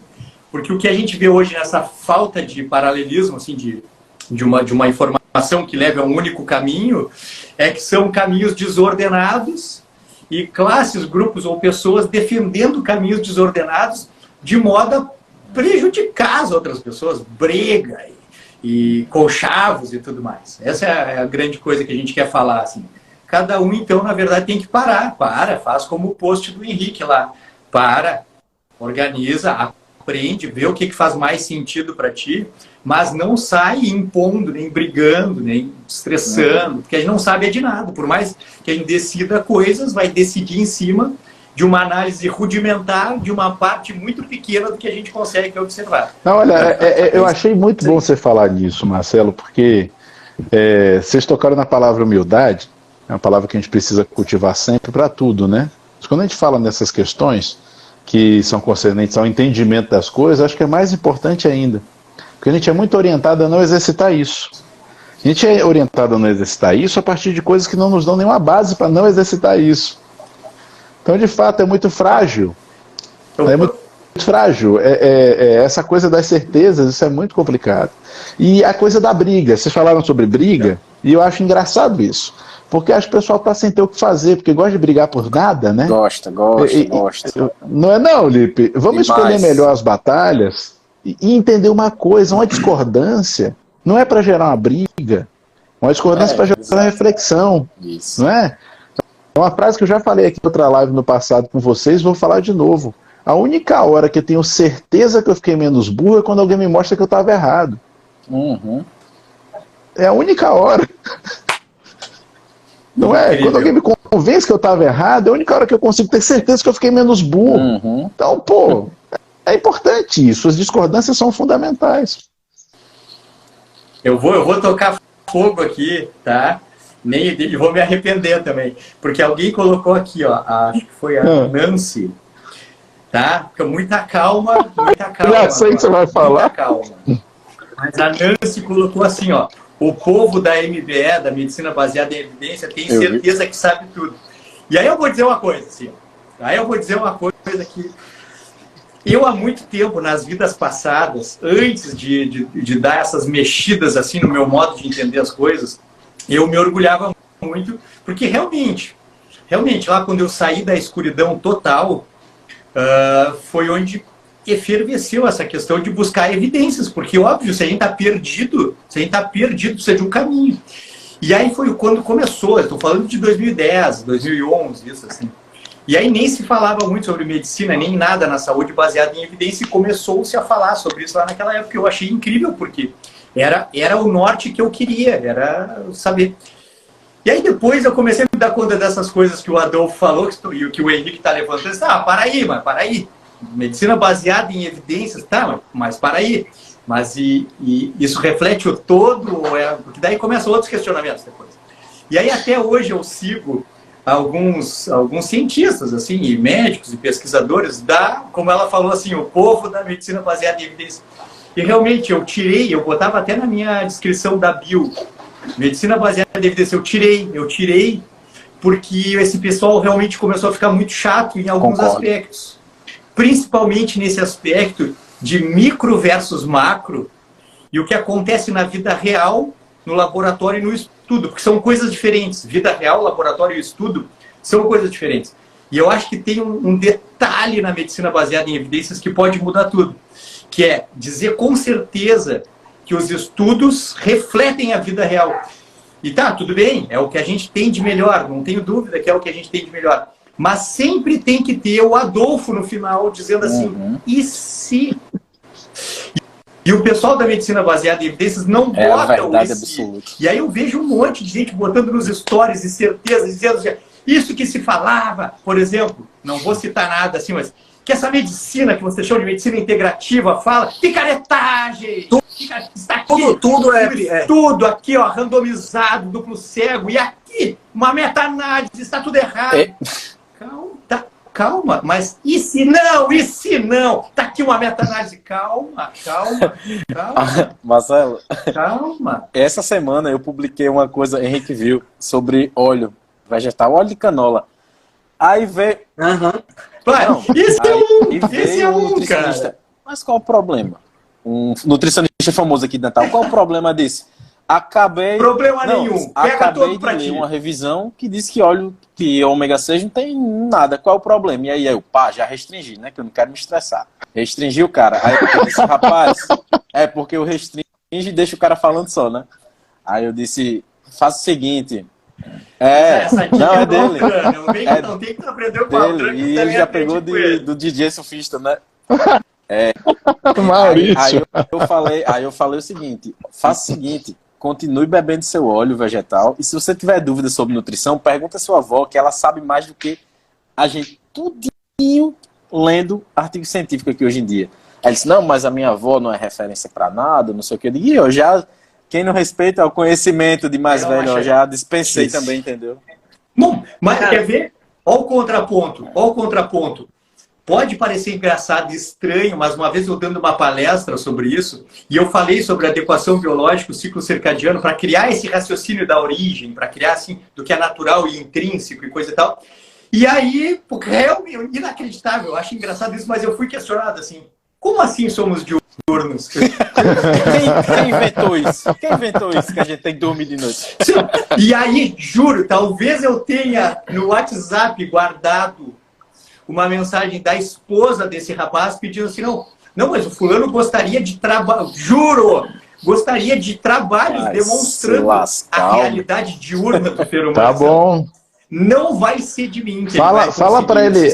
Porque o que a gente vê hoje nessa falta de paralelismo, assim, de uma informação que leva a um único caminho, é que são caminhos desordenados e classes, grupos ou pessoas defendendo caminhos desordenados de modo a prejudicar as outras pessoas, briga e conchavos e tudo mais. Essa é a grande coisa que a gente quer falar, assim. Cada um, então, na verdade, tem que parar. Faz como o post do Henrique lá. Organiza, aprende, vê o que faz mais sentido para ti, mas não sai impondo, nem brigando, nem estressando, porque a gente não sabe de nada. Por mais que a gente decida coisas, vai decidir em cima de uma análise rudimentar de uma parte muito pequena do que a gente consegue observar. Não, olha, eu achei muito bom você falar nisso, Marcelo, porque vocês tocaram na palavra humildade, é uma palavra que a gente precisa cultivar sempre para tudo, né? Mas quando a gente fala nessas questões que são concernentes ao entendimento das coisas, acho que é mais importante ainda, porque a gente é muito orientado a não exercitar isso. A gente é orientado a não exercitar isso a partir de coisas que não nos dão nenhuma base para não exercitar isso. Então, de fato, é muito frágil. É muito frágil. Essa coisa das certezas, isso é muito complicado. E a coisa da briga. Vocês falaram sobre briga, e eu acho engraçado isso. Porque acho que o pessoal está sem ter o que fazer, porque gosta de brigar por nada, né? Gosta. Não é não, Lipe? Vamos escolher melhor as batalhas e entender uma coisa, uma discordância não é para gerar uma briga, uma discordância é para gerar uma reflexão. Isso. Não é? É uma frase que eu já falei aqui em outra live no passado com vocês, vou falar de novo. A única hora que eu tenho certeza que eu fiquei menos burro é quando alguém me mostra que eu estava errado. Uhum. É a única hora. Não é? Quando alguém me convence que eu estava errado, é a única hora que eu consigo ter certeza que eu fiquei menos burro. Uhum. Então, pô, é importante isso. As discordâncias são fundamentais. Eu vou tocar fogo aqui, tá? E vou me arrepender também. Porque alguém colocou aqui, ó, acho que foi a Nancy, tá? Fica muita calma. Já sei que você vai falar. Muita calma. Mas a Nancy colocou assim, ó, o povo da MBE, da Medicina Baseada em Evidência, tem certeza que sabe tudo. E aí eu vou dizer uma coisa, assim, ó. Aí eu vou dizer uma coisa que eu, há muito tempo, nas vidas passadas, antes de dar essas mexidas, assim, no meu modo de entender as coisas, eu me orgulhava muito, porque realmente, lá quando eu saí da escuridão total, foi onde efervesceu essa questão de buscar evidências, porque, óbvio, se a gente está perdido, precisa de um caminho. E aí foi quando começou, eu estou falando de 2010, 2011, isso assim. E aí nem se falava muito sobre medicina, nem nada na saúde baseada em evidência, e começou-se a falar sobre isso lá naquela época. Eu achei incrível, porque era o norte que eu queria, era saber. E aí depois eu comecei a me dar conta dessas coisas que o Adolfo falou e o que o Henrique está levantando. Para aí. Medicina baseada em evidências, tá, mas para aí. Mas isso reflete o todo, porque daí começam outros questionamentos depois. E aí até hoje eu sigo alguns cientistas, assim, e médicos e pesquisadores como ela falou assim, o povo da medicina baseada em evidências. E realmente eu botava até na minha descrição da bio, medicina baseada em evidência, eu tirei, porque esse pessoal realmente começou a ficar muito chato em alguns aspectos. Principalmente nesse aspecto de micro versus macro, e o que acontece na vida real, no laboratório e no estudo, porque são coisas diferentes. Vida real, laboratório e estudo são coisas diferentes. E eu acho que tem um detalhe na medicina baseada em evidências que pode mudar tudo, que é dizer com certeza que os estudos refletem a vida real. E tá, tudo bem, é o que a gente tem de melhor, não tenho dúvida que é o que a gente tem de melhor. Mas sempre tem que ter o Adolfo no final dizendo assim, e se... E o pessoal da medicina baseada em evidências não bota o esse. E aí eu vejo um monte de gente botando nos stories e certeza, dizendo assim, isso que se falava, por exemplo, não vou citar nada assim, mas que essa medicina que você chama de medicina integrativa fala, picaretagem! Está aqui, tudo aqui, ó, randomizado, duplo cego, e aqui, uma meta-análise, está tudo errado. Calma, mas e se não? Tá aqui uma meta-análise. Calma. Marcelo, calma. Essa semana eu publiquei uma coisa, Henrique viu, sobre óleo vegetal, óleo de canola. Aí veio... Esse é um, cara. Mas qual o problema? Um nutricionista famoso aqui de Natal, qual o problema disso? Nenhum. Pega acabei todo pra de ler ti. uma revisão que diz que óleo, que ômega 6 não tem nada. Qual é o problema? E aí eu, já restringi, né? Que eu não quero me estressar. Restringi o cara. Aí eu disse, rapaz, é porque eu restringo e deixo o cara falando só, né? Aí eu disse, faça o seguinte. Essa dica não, é dele. Não tem que aprender o dele. E ele já pegou do DJ surfista, né? Maurício. Aí eu falei o seguinte, faça o seguinte, continue bebendo seu óleo vegetal, e se você tiver dúvidas sobre nutrição, pergunta a sua avó, que ela sabe mais do que a gente, tudinho lendo artigo científico aqui hoje em dia. Ela disse, não, mas a minha avó não é referência para nada, não sei o que. Eu digo, e eu já, quem não respeita o conhecimento de mais velho, eu já dispensei também, entendeu? Bom, mas quer ver? Olha o contraponto. Pode parecer engraçado e estranho, mas uma vez eu dando uma palestra sobre isso, e eu falei sobre adequação biológica, o ciclo circadiano, para criar esse raciocínio da origem, para criar assim, do que é natural e intrínseco e coisa e tal. E aí, realmente, inacreditável, eu acho engraçado isso, mas eu fui questionado assim, como assim somos diurnos? Quem inventou isso? Quem inventou isso que a gente tem que dormir de noite? E aí, juro, talvez eu tenha no WhatsApp guardado uma mensagem da esposa desse rapaz pedindo assim, não, mas o fulano gostaria de trabalho, juro, gostaria de trabalhos demonstrando a realidade diurna do ser humano. Tá bom. Não vai ser de mim. Fala para ele.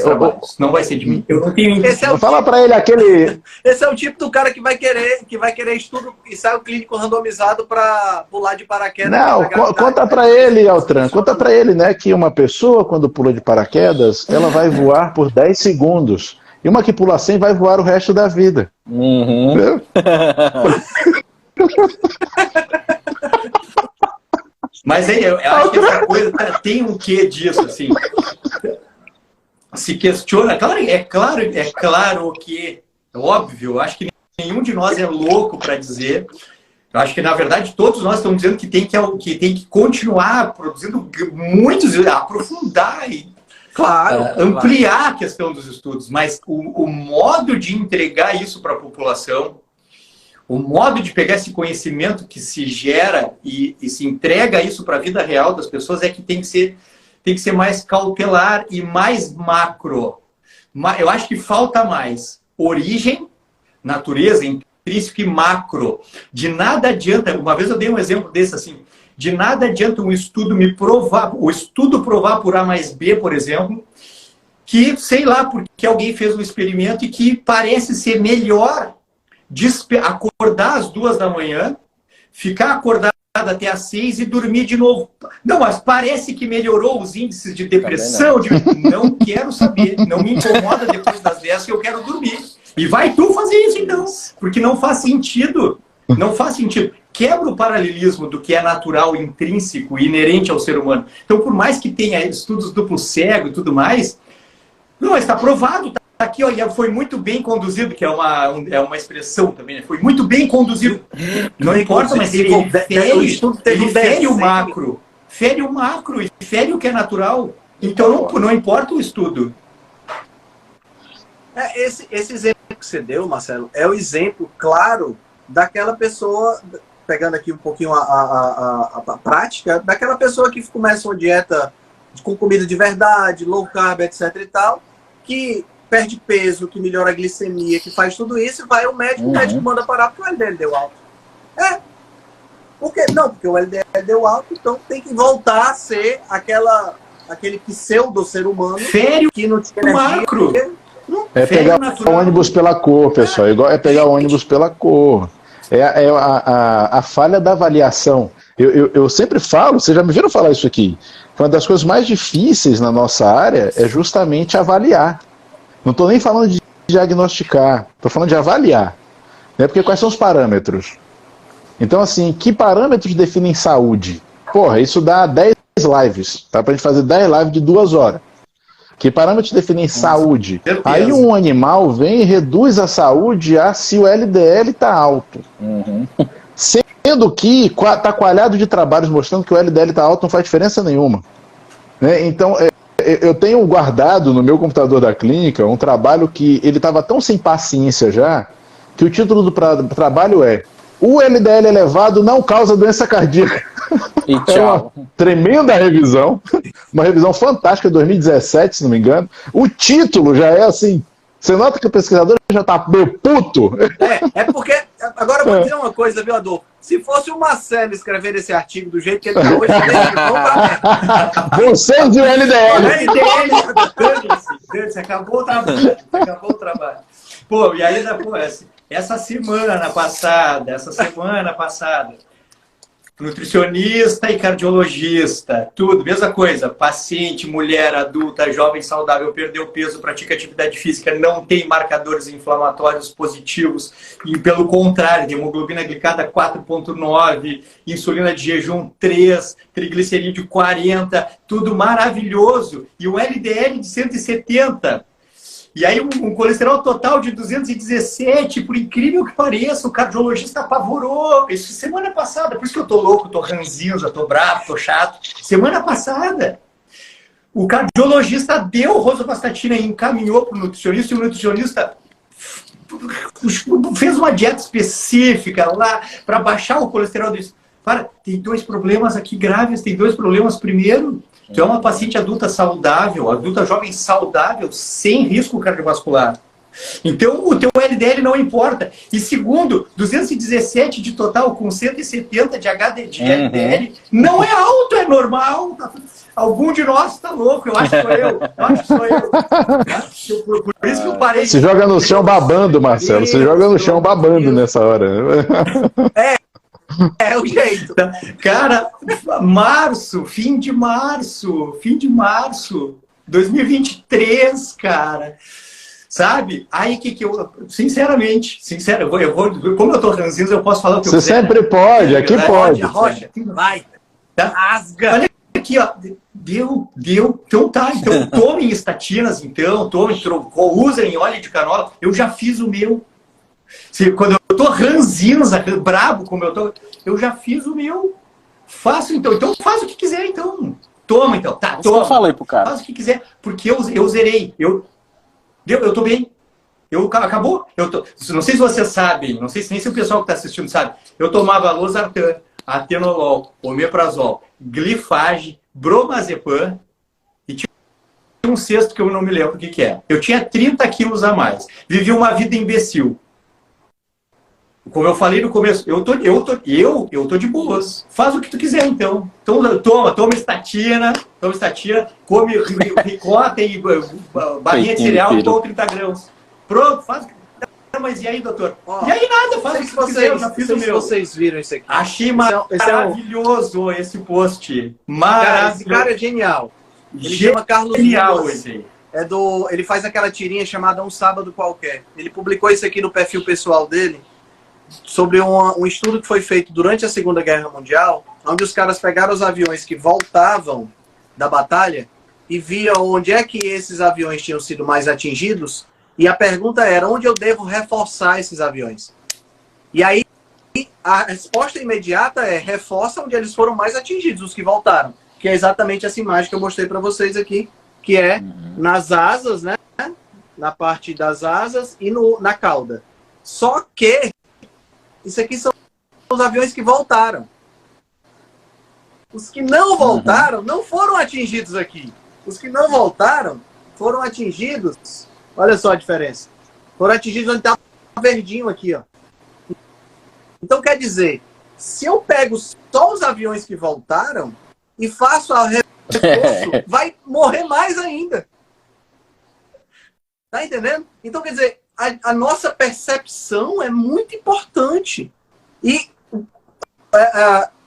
Não vai ser de mim. Eu não tenho. Fala para ele aquele. Esse é o tipo do cara que vai querer estudo ensaio clínico randomizado para pular de paraquedas. Não, conta para ele, Altran. Conta para ele, né, que uma pessoa quando pula de paraquedas, ela vai voar por 10 segundos. E uma que pula 100 vai voar o resto da vida. Uhum. Mas aí, eu acho que essa coisa tem um quê disso, assim. Se questiona. É claro que, óbvio, eu acho que nenhum de nós é louco para dizer. Eu acho que, na verdade, todos nós estamos dizendo que tem que continuar produzindo muitos, aprofundar e ampliar a questão dos estudos. Mas o modo de entregar isso para a população, o modo de pegar esse conhecimento que se gera e se entrega isso para a vida real das pessoas é que tem que ser mais cautelar e mais macro. Eu acho que falta mais origem, natureza, intrínseco e macro. De nada adianta, uma vez eu dei um exemplo desse assim, de nada adianta o estudo provar por A mais B, por exemplo, que, sei lá, porque alguém fez um experimento e que parece ser melhor acordar às 2 da manhã, ficar acordado até às 6 e dormir de novo. Não, mas parece que melhorou os índices de depressão. Não quero saber, não me incomoda depois das 10 que eu quero dormir. E vai tu fazer isso então, porque não faz sentido. Não faz sentido. Quebra o paralelismo do que é natural, intrínseco e inerente ao ser humano. Então, por mais que tenha estudos duplo cego e tudo mais, não, está provado, está aqui, olha, foi muito bem conduzido, que é uma expressão também, né? Foi muito bem conduzido. Não importa, mas ele fere o macro. Fere o macro e fere o que é natural. Então, não importa o estudo. Esse exemplo que você deu, Marcelo, é o exemplo claro daquela pessoa, pegando aqui um pouquinho a prática, daquela pessoa que começa uma dieta com comida de verdade, low carb, etc e tal, que perde peso, que melhora a glicemia, que faz tudo isso, e vai ao médico, o médico manda parar porque o LDL deu alto. Por quê? Não, porque o LDL deu alto, então tem que voltar a ser aquele pseudo ser humano que não tinha energia. Macro. É pegar o ônibus pela cor, pessoal. É pegar o ônibus pela cor. É a falha da avaliação. Eu sempre falo, vocês já me viram falar isso aqui, uma das coisas mais difíceis na nossa área é justamente avaliar. Não estou nem falando de diagnosticar, estou falando de avaliar. Né? Porque quais são os parâmetros? Então, assim, que parâmetros definem saúde? Porra, isso dá 10 lives. Tá pra gente fazer 10 lives de 2 horas. Que parâmetros definem saúde? Aí um animal vem e reduz a saúde a se o LDL está alto. Sendo que está coalhado de trabalhos mostrando que o LDL está alto não faz diferença nenhuma. Né? Então, eu tenho guardado no meu computador da clínica um trabalho que ele estava tão sem paciência já, que o título do trabalho é "O LDL elevado não causa doença cardíaca". E tchau. É uma tremenda revisão, uma revisão fantástica de 2017, se não me engano. O título já é assim, você nota que o pesquisador já tá meio puto. É porque, agora eu vou dizer uma coisa, viu, Adolfo? Se fosse o Marcelo escrever esse artigo do jeito que ele está hoje, vocês e o LDL. Você acabou o trabalho. Pô, e ainda, essa semana passada, nutricionista e cardiologista, tudo, mesma coisa. Paciente, mulher, adulta, jovem, saudável, perdeu peso, pratica atividade física, não tem marcadores inflamatórios positivos, e pelo contrário, hemoglobina glicada 4,9, insulina de jejum 3, triglicerídeo 40, tudo maravilhoso. E o LDL de 170. E aí um colesterol total de 217, por incrível que pareça, o cardiologista apavorou. Isso semana passada, por isso que eu tô louco, tô ranzinza, tô bravo, tô chato. Semana passada, o cardiologista deu rosuvastatina e encaminhou para o nutricionista, e o nutricionista fez uma dieta específica lá para baixar o colesterol. Para, tem 2 problemas aqui graves, tem 2 problemas. Primeiro, tu é uma paciente adulta saudável, adulta jovem saudável, sem risco cardiovascular. Então, o teu LDL não importa. E segundo, 217 de total com 170 de LDL, não é alto, é normal. Algum de nós está louco, eu acho que sou eu. Por isso que eu parei. Se joga no chão babando, Marcelo. Se joga no chão babando nessa hora. É o jeito. Cara, fim de março, 2023, cara. Sabe? Aí que eu, sinceramente, como eu tô ranzinho, eu posso falar o que eu quiser. Você sempre pode, aqui pode. Rocha, vai. Rasga. Olha aqui, ó. Deu. Então tá, então tomem estatinas, então, usem óleo de canola. Eu já fiz o meu. Quando eu tô ranzinza, brabo como eu tô, eu já fiz o meu. Faço então. Então faz o que quiser, então. Toma, então. Tá, toma. Eu falei pro cara. Faz o que quiser, porque eu zerei. Eu tô bem. Acabou. Não sei se vocês sabem, não sei se nem se o pessoal que está assistindo sabe. Eu tomava losartan, atenolol, omeprazol, glifage, bromazepam e tinha um sexto que eu não me lembro o que é. Eu tinha 30 quilos a mais. Vivi uma vida imbecil. Como eu falei no começo, eu tô de boas. Faz o que tu quiser, então. Então toma estatina, come ricota e barrinha de cereal, toma 30 grãos. Pronto, faz o que... Mas e aí, doutor? Ó, e aí nada, faz o que você quiser, eu já fiz o meu. Vocês viram isso aqui. Achei maravilhoso esse post. Maravilhoso. Cara, esse cara é genial. Ele chama Carlos Ruas. Ele faz aquela tirinha chamada Um Sábado Qualquer. Ele publicou isso aqui no perfil pessoal dele, sobre um estudo que foi feito durante a Segunda Guerra Mundial, onde os caras pegaram os aviões que voltavam da batalha e viam onde é que esses aviões tinham sido mais atingidos, e a pergunta era, onde eu devo reforçar esses aviões? E aí, a resposta imediata é, reforça onde eles foram mais atingidos, os que voltaram. Que é exatamente essa imagem que eu mostrei para vocês aqui, que é nas asas, né? Na parte das asas e na cauda. Só que isso aqui são os aviões que voltaram. Os que não voltaram não foram atingidos aqui. Os que não voltaram foram atingidos. Olha só a diferença. Foram atingidos onde está verdinho aqui, ó. Então quer dizer, se eu pego só os aviões que voltaram e faço a reforço, vai morrer mais ainda. Tá entendendo? Então quer dizer, a nossa percepção é muito importante. E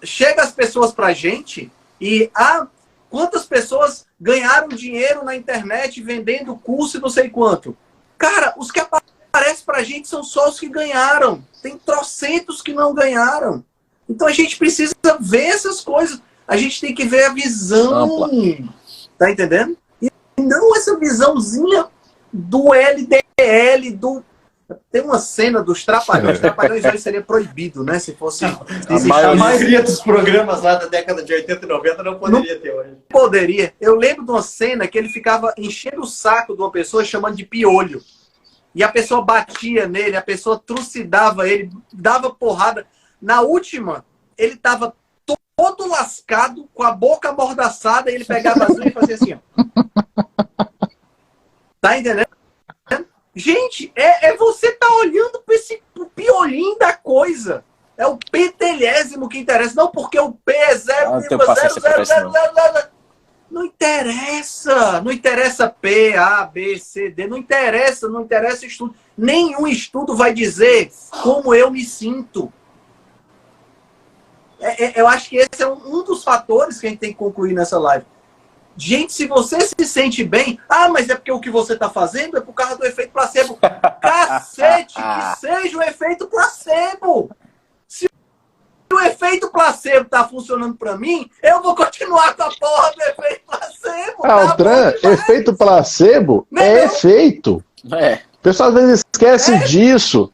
chega as pessoas pra gente e quantas pessoas ganharam dinheiro na internet vendendo curso e não sei quanto. Cara, os que aparecem pra gente são só os que ganharam. Tem trocentos que não ganharam. Então a gente precisa ver essas coisas. A gente tem que ver a visão. Tá entendendo? E não essa visãozinha do LDL, Tem uma cena dos Trapalhões. Os Trapalhões hoje seria proibido, né? Se fosse... A maioria dos programas lá da década de 80 e 90 não poderia ter hoje. Poderia. Eu lembro de uma cena que ele ficava enchendo o saco de uma pessoa chamando de piolho. E a pessoa batia nele, a pessoa trucidava ele, dava porrada. Na última, ele estava todo lascado, com a boca amordaçada, e ele pegava as unhas e fazia assim, ó. Tá entendendo? Gente, você tá olhando para esse piolinho da coisa. É o pentelhésimo que interessa. Não porque o P é 0,000. Não interessa. Não interessa P, A, B, C, D. Não interessa estudo. Nenhum estudo vai dizer como eu me sinto. Eu acho que esse é um dos fatores que a gente tem que concluir nessa live. Gente, se você se sente bem... mas é porque o que você está fazendo é por causa do efeito placebo. Cacete, que seja o efeito placebo. Se o efeito placebo está funcionando para mim, eu vou continuar com a porra do efeito placebo. Altran, efeito placebo é efeito. O pessoal às vezes esquece disso.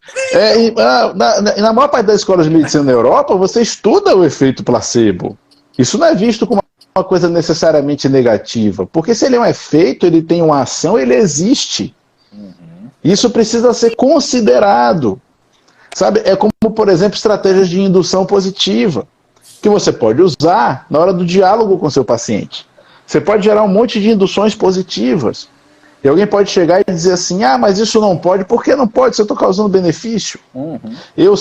Na maior parte das escolas de medicina na Europa, você estuda o efeito placebo. Isso não é visto como uma coisa necessariamente negativa, porque se ele é um efeito, ele tem uma ação, ele existe. Isso precisa ser considerado. Sabe? É como, por exemplo, estratégias de indução positiva, que você pode usar na hora do diálogo com seu paciente. Você pode gerar um monte de induções positivas. E alguém pode chegar e dizer assim, mas isso não pode. Por que não pode? Se eu estou causando benefício. Eu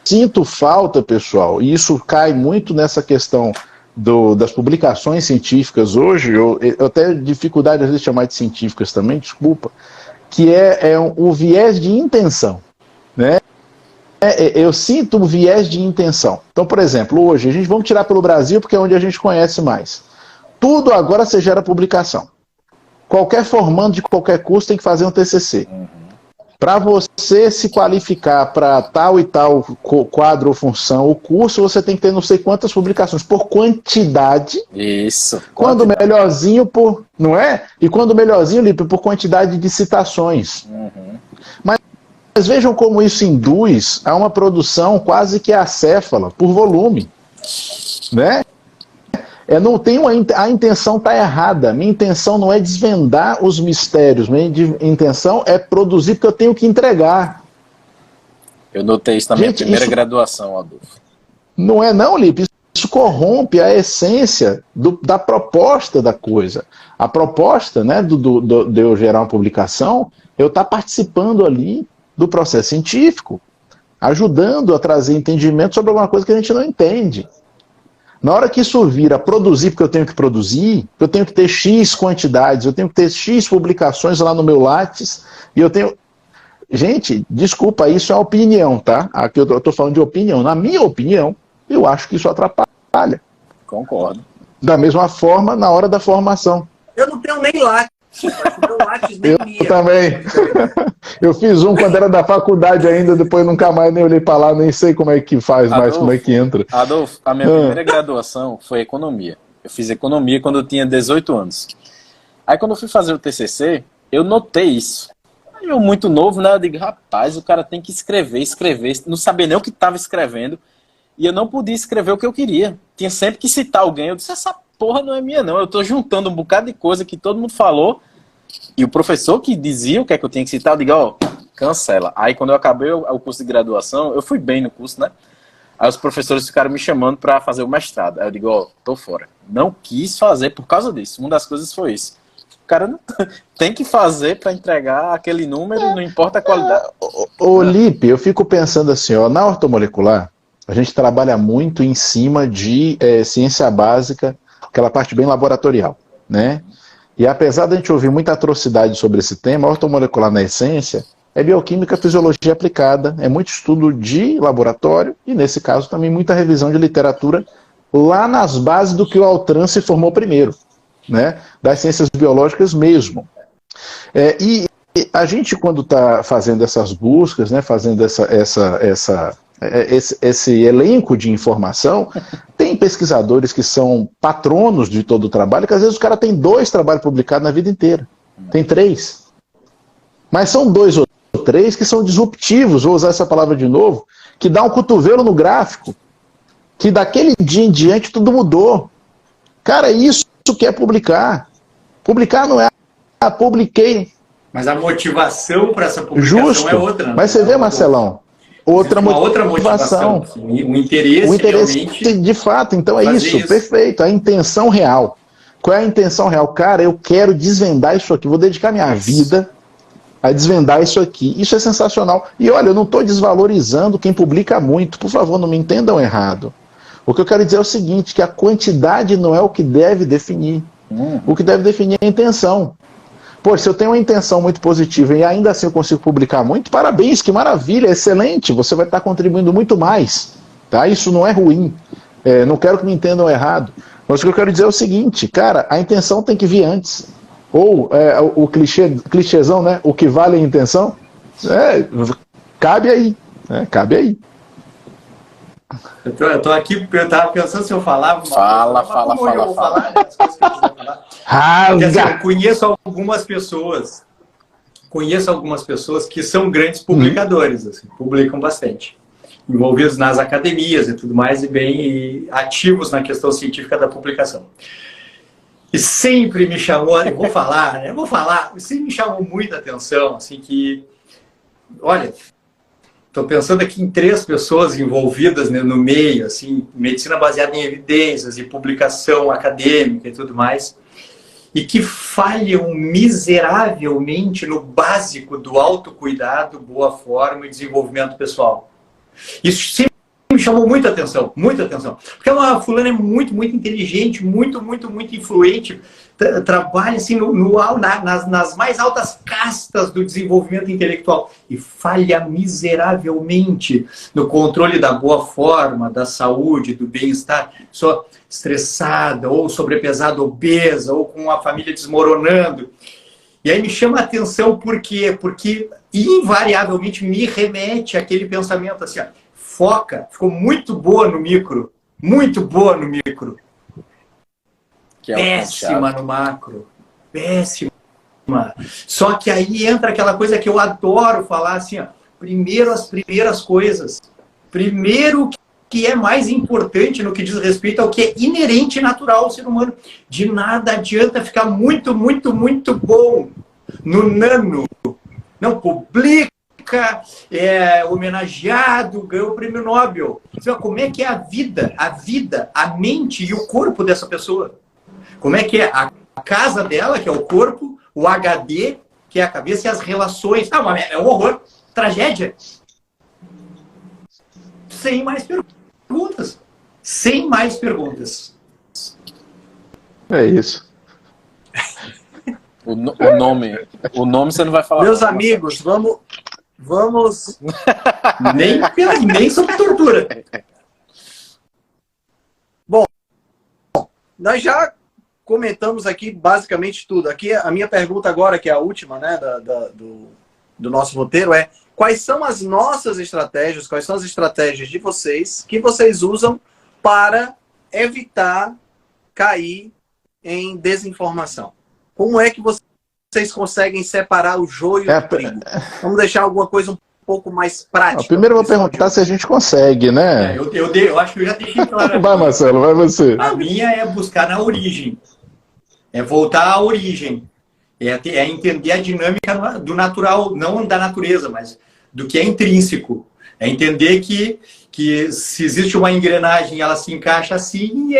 sinto falta, pessoal, e isso cai muito nessa questão das publicações científicas hoje, eu tenho dificuldade às vezes de chamar de científicas também, desculpa, que o viés de intenção, né? Eu sinto o viés de intenção. Então, por exemplo, hoje, vamos tirar pelo Brasil, porque é onde a gente conhece mais. Tudo agora você gera publicação. Qualquer formando de qualquer curso tem que fazer um TCC. Para você se qualificar para tal e tal quadro ou função, o curso, você tem que ter não sei quantas publicações, por quantidade. Isso. Quando melhorzinho, não é? E quando melhorzinho, Lipe, por quantidade de citações. Mas vejam como isso induz a uma produção quase que acéfala, por volume. Né? Não tenho a intenção está errada. Minha intenção não é desvendar os mistérios. Minha intenção é produzir porque eu tenho que entregar. Eu notei isso na minha primeira graduação, Adolfo. Não é não, Lipe. Isso corrompe a essência da proposta da coisa. A proposta, né, de eu gerar uma publicação, eu estar participando ali do processo científico. ajudando a trazer entendimento sobre alguma coisa que a gente não entende. Na hora que isso vira produzir, porque eu tenho que produzir, eu tenho que ter X quantidades, eu tenho que ter X publicações lá no meu Lattes, e eu tenho... Gente, desculpa, isso é opinião, tá? Aqui eu estou falando de opinião. Na minha opinião, eu acho que isso atrapalha. Concordo. Da mesma forma, na hora da formação. Eu não tenho nem Lattes. Eu também. Eu fiz um quando era da faculdade ainda, depois nunca mais nem olhei para lá, nem sei como é que faz mais, como é que entra. Adolfo, a minha primeira graduação foi economia. Eu fiz economia quando eu tinha 18 anos. Aí quando eu fui fazer o TCC, eu notei isso. Aí eu muito novo, né? Eu digo, rapaz, o cara tem que escrever, não sabia nem o que estava escrevendo, e eu não podia escrever o que eu queria. Tinha sempre que citar alguém. Eu disse, essa porra não é minha não, eu tô juntando um bocado de coisa que todo mundo falou, e o professor que dizia o que é que eu tinha que citar, eu digo, ó, cancela. Aí quando eu acabei o curso de graduação, eu fui bem no curso, né? Aí os professores ficaram me chamando para fazer o mestrado. Aí eu digo, ó, tô fora. Não quis fazer por causa disso. Uma das coisas foi isso. O cara não tem que fazer para entregar aquele número, não importa a qualidade. Ô, Lipe, eu fico pensando assim, ó, na ortomolecular, a gente trabalha muito em cima de ciência básica, aquela parte bem laboratorial, né? E apesar de a gente ouvir muita atrocidade sobre esse tema, a ortomolecular na essência é bioquímica, fisiologia aplicada, é muito estudo de laboratório e, nesse caso, também muita revisão de literatura lá nas bases do que o Altran se formou primeiro, né? Das ciências biológicas mesmo. E a gente, quando está fazendo essas buscas, né, fazendo esse elenco de informação, tem pesquisadores que são patronos de todo o trabalho, que às vezes o cara tem 2 trabalhos publicados na vida inteira. Tem 3. Mas são 2 ou 3 que são disruptivos, vou usar essa palavra de novo, que dá um cotovelo no gráfico, que daquele dia em diante tudo mudou. Cara, isso que é publicar. Publicar não é publiquei. Mas a motivação para essa publicação Justo. é outra. Né? Mas você vê, Marcelão, outra motivação. O interesse realmente de fato, então é isso, perfeito, a intenção real. Qual é a intenção real? Cara, eu quero desvendar isso aqui, vou dedicar minha vida a desvendar isso aqui. Isso é sensacional. E olha, eu não estou desvalorizando quem publica muito, por favor, não me entendam errado. O que eu quero dizer é o seguinte, que a quantidade não é o que deve definir. O que deve definir é a intenção. Pô, se eu tenho uma intenção muito positiva e ainda assim eu consigo publicar muito, parabéns, que maravilha, excelente, você vai estar contribuindo muito mais. Tá? Isso não é ruim. Não quero que me entendam errado. Mas o que eu quero dizer é o seguinte, cara, a intenção tem que vir antes. Ou o clichêzão, né? O que vale é a intenção? Cabe aí. Cabe aí. Eu tô aqui, eu tava pensando se eu falava. Fala. As coisas que eu quiser falar. Porque, assim, eu conheço algumas pessoas que são grandes publicadores, assim, publicam bastante. Envolvidos nas academias e tudo mais, e bem ativos na questão científica da publicação. E sempre me chamou, eu vou falar, sempre me chamou muita atenção, assim, que, olha, estou pensando aqui em 3 pessoas envolvidas, né, no meio, assim, medicina baseada em evidências e publicação acadêmica e tudo mais, e que falham miseravelmente no básico do autocuidado, boa forma e desenvolvimento pessoal. Isso sempre me chamou muita atenção, porque a fulana é muito inteligente, muito influente, trabalha assim nas mais altas castas do desenvolvimento intelectual e falha miseravelmente no controle da boa forma, da saúde, do bem-estar, só estressada, ou sobrepesada, obesa, ou com a família desmoronando. E aí me chama a atenção por quê? Porque invariavelmente me remete àquele pensamento assim, ó, foca, ficou muito boa no micro, Que é péssima no macro, péssima. Só que aí entra aquela coisa que eu adoro falar assim, ó, primeiro as primeiras coisas, primeiro que é mais importante no que diz respeito ao que é inerente e natural ao ser humano. De nada adianta ficar muito bom no nano, não publica, é homenageado, ganhou o prêmio Nobel. Como é que é a vida, a mente e o corpo dessa pessoa? Como é que é a casa dela, que é o corpo, o HD, que é a cabeça, e as relações. É um horror, tragédia. sem mais perguntas. Sem mais perguntas. É isso. O nome você não vai falar. Meus amigos, vamos... Nem sob tortura. Bom, nós já comentamos aqui basicamente tudo. Aqui a minha pergunta agora, que é a última, né, do nosso roteiro, é: quais são as nossas estratégias, quais são as estratégias de vocês que vocês usam para evitar cair em desinformação? Como é que vocês conseguem separar o joio do trigo? Vamos deixar alguma coisa um pouco mais prática. Primeiro eu vou perguntar se a gente consegue, né? Eu acho que eu já deixei claro. Vai, Marcelo, vai você. A minha é buscar na origem. É voltar à origem. É entender a dinâmica do natural, não da natureza, mas do que é intrínseco. É entender que se existe uma engrenagem, ela se encaixa assim, e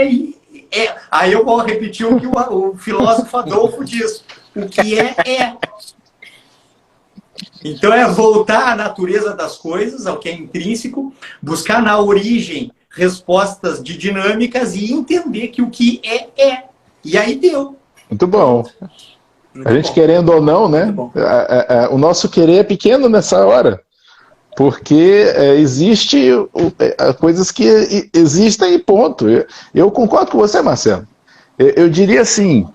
aí eu vou repetir o que o filósofo Adolfo diz. O que é. Então é voltar à natureza das coisas, ao que é intrínseco, buscar na origem respostas de dinâmicas e entender que o que é. E aí deu. Muito bom. A gente querendo ou não, né? O nosso querer é pequeno nessa hora. Porque existe coisas que existem e ponto. Eu concordo com você, Marcelo. Eu diria assim,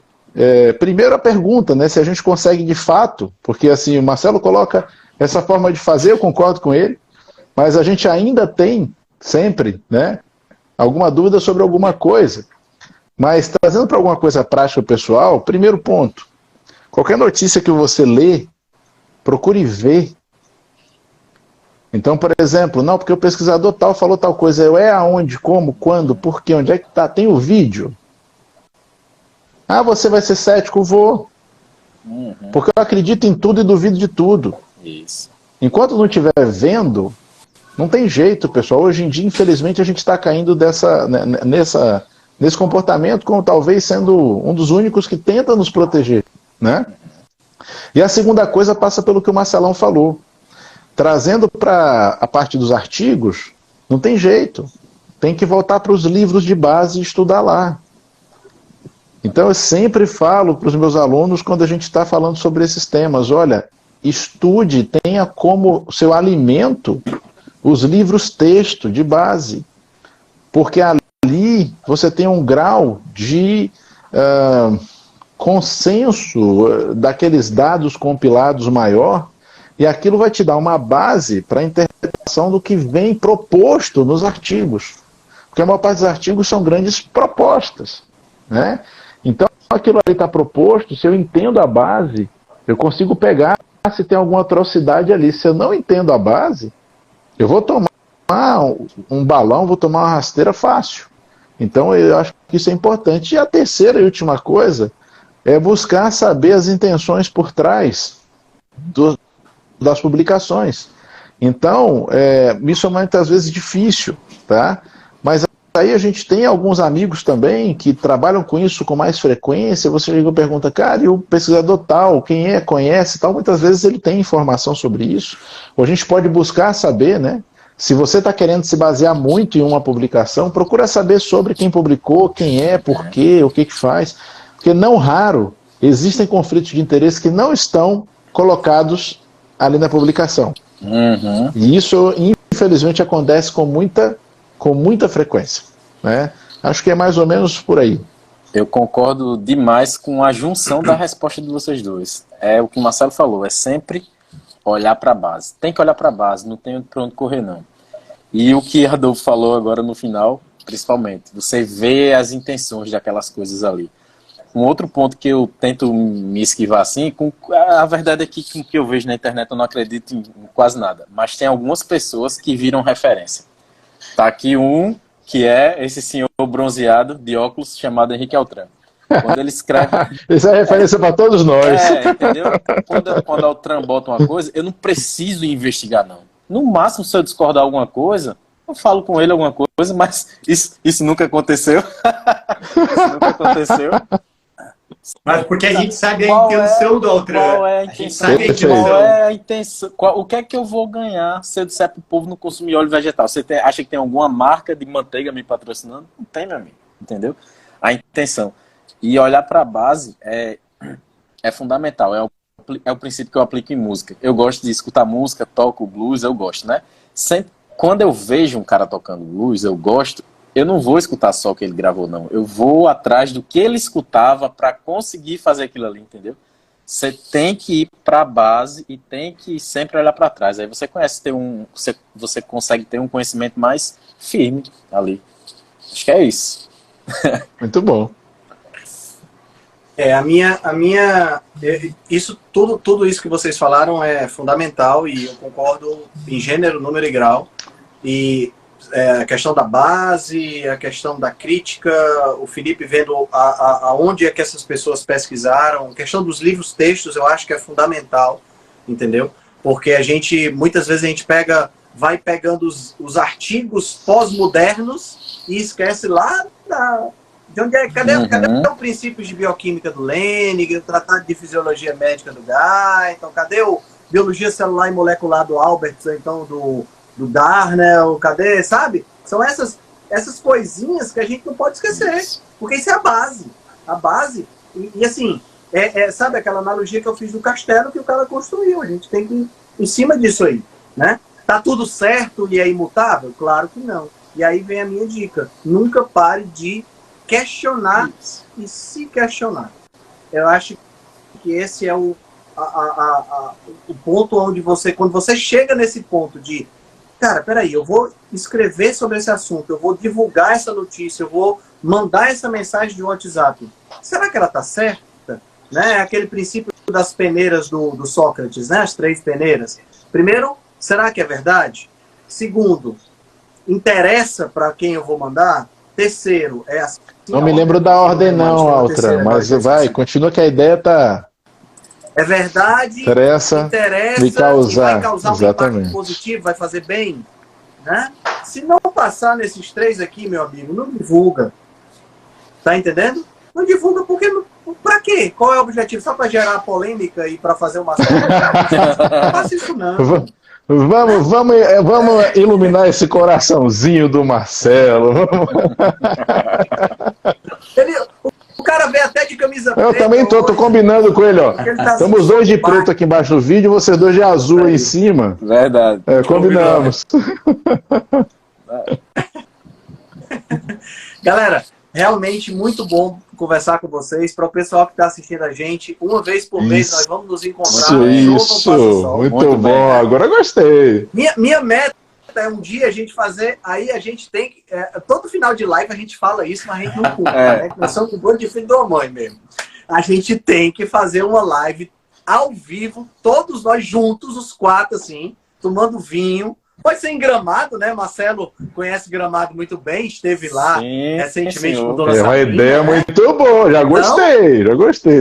primeiro a pergunta, né? Se a gente consegue de fato, porque assim, o Marcelo coloca essa forma de fazer, eu concordo com ele, mas a gente ainda tem, sempre, né? Alguma dúvida sobre alguma coisa. Mas trazendo para alguma coisa prática pessoal, primeiro ponto, qualquer notícia que você lê, procure ver. Então, por exemplo, não, porque o pesquisador tal falou tal coisa, aonde, como, quando, por quê, onde é que tá? Tem o vídeo. Ah, você vai ser cético? Vou. Porque eu acredito em tudo e duvido de tudo. Isso. Enquanto não estiver vendo, não tem jeito, pessoal. Hoje em dia, infelizmente, a gente está caindo nesse comportamento, como talvez sendo um dos únicos que tenta nos proteger, né? E a segunda coisa passa pelo que o Marcelão falou. Trazendo para a parte dos artigos, não tem jeito. Tem que voltar para os livros de base e estudar lá. Então eu sempre falo para os meus alunos, quando a gente está falando sobre esses temas, olha, estude, tenha como seu alimento os livros texto de base. Porque ali você tem um grau de consenso daqueles dados compilados maior, e aquilo vai te dar uma base para a interpretação do que vem proposto nos artigos. Porque a maior parte dos artigos são grandes propostas, né? Então, aquilo ali está proposto, se eu entendo a base, eu consigo pegar se tem alguma atrocidade ali. Se eu não entendo a base, eu vou tomar um balão, vou tomar uma rasteira fácil. Então, eu acho que isso é importante. E a terceira e última coisa é buscar saber as intenções por trás das publicações. Então, isso é muitas vezes difícil, tá? Mas aí a gente tem alguns amigos também que trabalham com isso com mais frequência. Você chega e pergunta, cara, e o pesquisador tal, quem conhece tal? Muitas vezes ele tem informação sobre isso. Ou a gente pode buscar saber, né? Se você está querendo se basear muito em uma publicação, procura saber sobre quem publicou, quem por quê, o que faz. Porque não raro existem conflitos de interesse que não estão colocados ali na publicação. E isso, infelizmente, acontece com muita frequência, né? Acho que é mais ou menos por aí. Eu concordo demais com a junção da resposta de vocês dois. É o que o Marcelo falou, é sempre olhar para a base. Tem que olhar para a base, não tem para onde correr, não. E o que Adolfo falou agora no final, principalmente, você vê as intenções daquelas coisas ali. Um outro ponto que eu tento me esquivar assim, a verdade é que com o que eu vejo na internet eu não acredito em quase nada, mas tem algumas pessoas que viram referência. Tá aqui um que é esse senhor bronzeado de óculos chamado Henrique Altran. Quando ele escreve... Isso é referência para todos nós. Entendeu? Quando o Altran bota uma coisa, eu não preciso investigar, não. No máximo, se eu discordar alguma coisa, eu falo com ele alguma coisa, mas isso nunca aconteceu. Isso nunca aconteceu. Mas porque a gente sabe a Qual intenção do Altran. Qual é a A gente intenção? sabe a Perfeito. Qual intenção. é a intenção? O que é que eu vou ganhar se eu disser pro povo não consumir óleo vegetal? Você acha que tem alguma marca de manteiga me patrocinando? Não tem, meu amigo. Entendeu? A intenção. E olhar para a base é fundamental. É o princípio que eu aplico em música. Eu gosto de escutar música, toco blues, eu gosto, né? Quando eu vejo um cara tocando blues, eu não vou escutar só o que ele gravou, não. Eu vou atrás do que ele escutava para conseguir fazer aquilo ali, entendeu? Você tem que ir para a base e tem que sempre olhar para trás. Aí você você consegue ter um conhecimento mais firme ali. Acho que é isso. Muito bom. Tudo isso que vocês falaram é fundamental e eu concordo em gênero, número e grau. E a questão da base, a questão da crítica, o Felipe vendo aonde é que essas pessoas pesquisaram, a questão dos livros textos eu acho que é fundamental, entendeu? Porque muitas vezes a gente vai pegando os artigos pós-modernos e esquece lá de onde cadê o princípio de bioquímica do Lenig, o tratado de fisiologia médica do Guy, então cadê o biologia celular e molecular do Albert, então do Darnell, cadê, sabe? São essas coisinhas que a gente não pode esquecer, porque isso é a base. A base, e assim, sabe aquela analogia que eu fiz do castelo que o cara construiu, a gente tem que ir em cima disso aí, né? Tá tudo certo e é imutável? Claro que não. E aí vem a minha dica, nunca pare de questionar e se questionar. Eu acho que esse é o ponto onde quando você chega nesse ponto de cara, peraí, eu vou escrever sobre esse assunto, eu vou divulgar essa notícia, eu vou mandar essa mensagem de WhatsApp. Será que ela está certa? Né? Aquele princípio das peneiras do Sócrates, né? As 3 peneiras. Primeiro, será que é verdade? Segundo, interessa para quem eu vou mandar? Terceiro, é assim. Não me lembro da ordem não, Altran, mas vai, continua que a ideia tá... É verdade, interessa me causar. e vai causar um impacto positivo, vai fazer bem. Né? Se não passar nesses 3 aqui, meu amigo, não divulga. Tá entendendo? Não divulga porque... Pra quê? Qual é o objetivo? Só para gerar polêmica e para fazer uma série? Não faça isso não. Vamos iluminar esse coraçãozinho do Marcelo. O cara vem até de camisa preta. Eu também tô combinando com ele, ó. Estamos os 2 de preto aqui embaixo do vídeo, vocês 2 de azul aí em cima. Verdade. Combinamos. Galera, realmente muito bom conversar com vocês. Para o pessoal que está assistindo a gente, uma vez por mês nós vamos nos encontrar. Isso, muito bom. Bem, né? Agora gostei. Minha meta é um dia a gente fazer, aí a gente tem que, todo final de live a gente fala isso, mas a gente não cumpre, né? Nós somos um bando de filho da mãe mesmo. A gente tem que fazer uma live ao vivo, todos nós juntos, os 4 assim, tomando vinho. Pode ser em Gramado, né? Marcelo conhece Gramado muito bem, esteve lá recentemente com Dona Sabrina. É uma ideia muito boa, já gostei.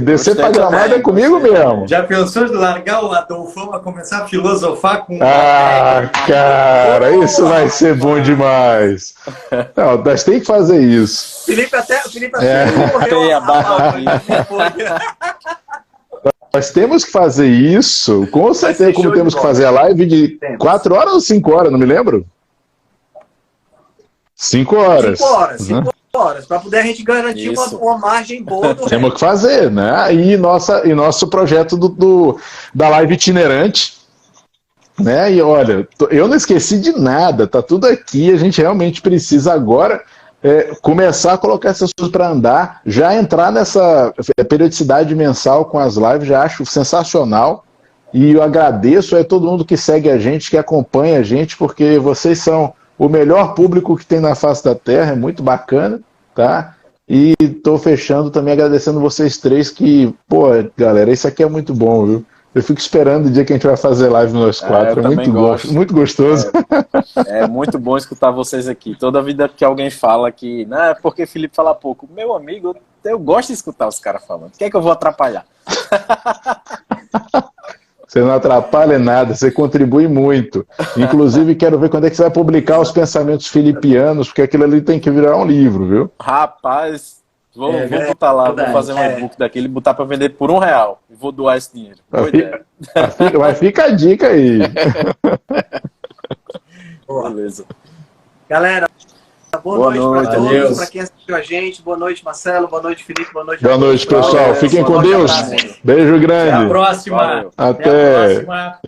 Descer para Gramado é comigo mesmo. Já pensou de largar o Adolfão a começar a filosofar com... cara, isso vai ser bom demais. Não, nós tem que fazer isso. Felipe até morreu Nós temos que fazer isso, com certeza, como temos que fazer a live de 4 horas ou 5 horas, não me lembro? 5 horas. 5 horas, para poder a gente garantir uma margem boa do Temos que fazer, né? E nosso projeto da live itinerante, né? E olha, eu não esqueci de nada, tá tudo aqui, a gente realmente precisa agora começar a colocar essas coisas para andar, já entrar nessa periodicidade mensal com as lives, já acho sensacional. E eu agradeço a todo mundo que segue a gente, que acompanha a gente, porque vocês são o melhor público que tem na face da Terra, é muito bacana, tá? E tô fechando também agradecendo vocês 3 que, pô, galera, isso aqui é muito bom, viu? Eu fico esperando o dia que a gente vai fazer live nós 4, é muito gostoso. É muito bom escutar vocês aqui. Toda vida que alguém fala que, não, é porque Felipe fala pouco. Meu amigo, eu gosto de escutar os caras falando. O que é que eu vou atrapalhar? Você não atrapalha nada, você contribui muito. Inclusive, quero ver quando é que você vai publicar os pensamentos filipianos, porque aquilo ali tem que virar um livro, viu? Rapaz, Vou botar lá, verdade, vou fazer um e-book daquele, botar para vender por R$1 e vou doar esse dinheiro. Boa ideia. Mas fica a dica aí. Beleza. Galera, boa noite para Valeu. todos, para quem assistiu a gente. Boa noite, Marcelo. Boa noite, Felipe. Boa noite, Boa noite, pessoal. Fiquem com Deus. Beijo grande. Até a próxima. Valeu. Até. Até a próxima.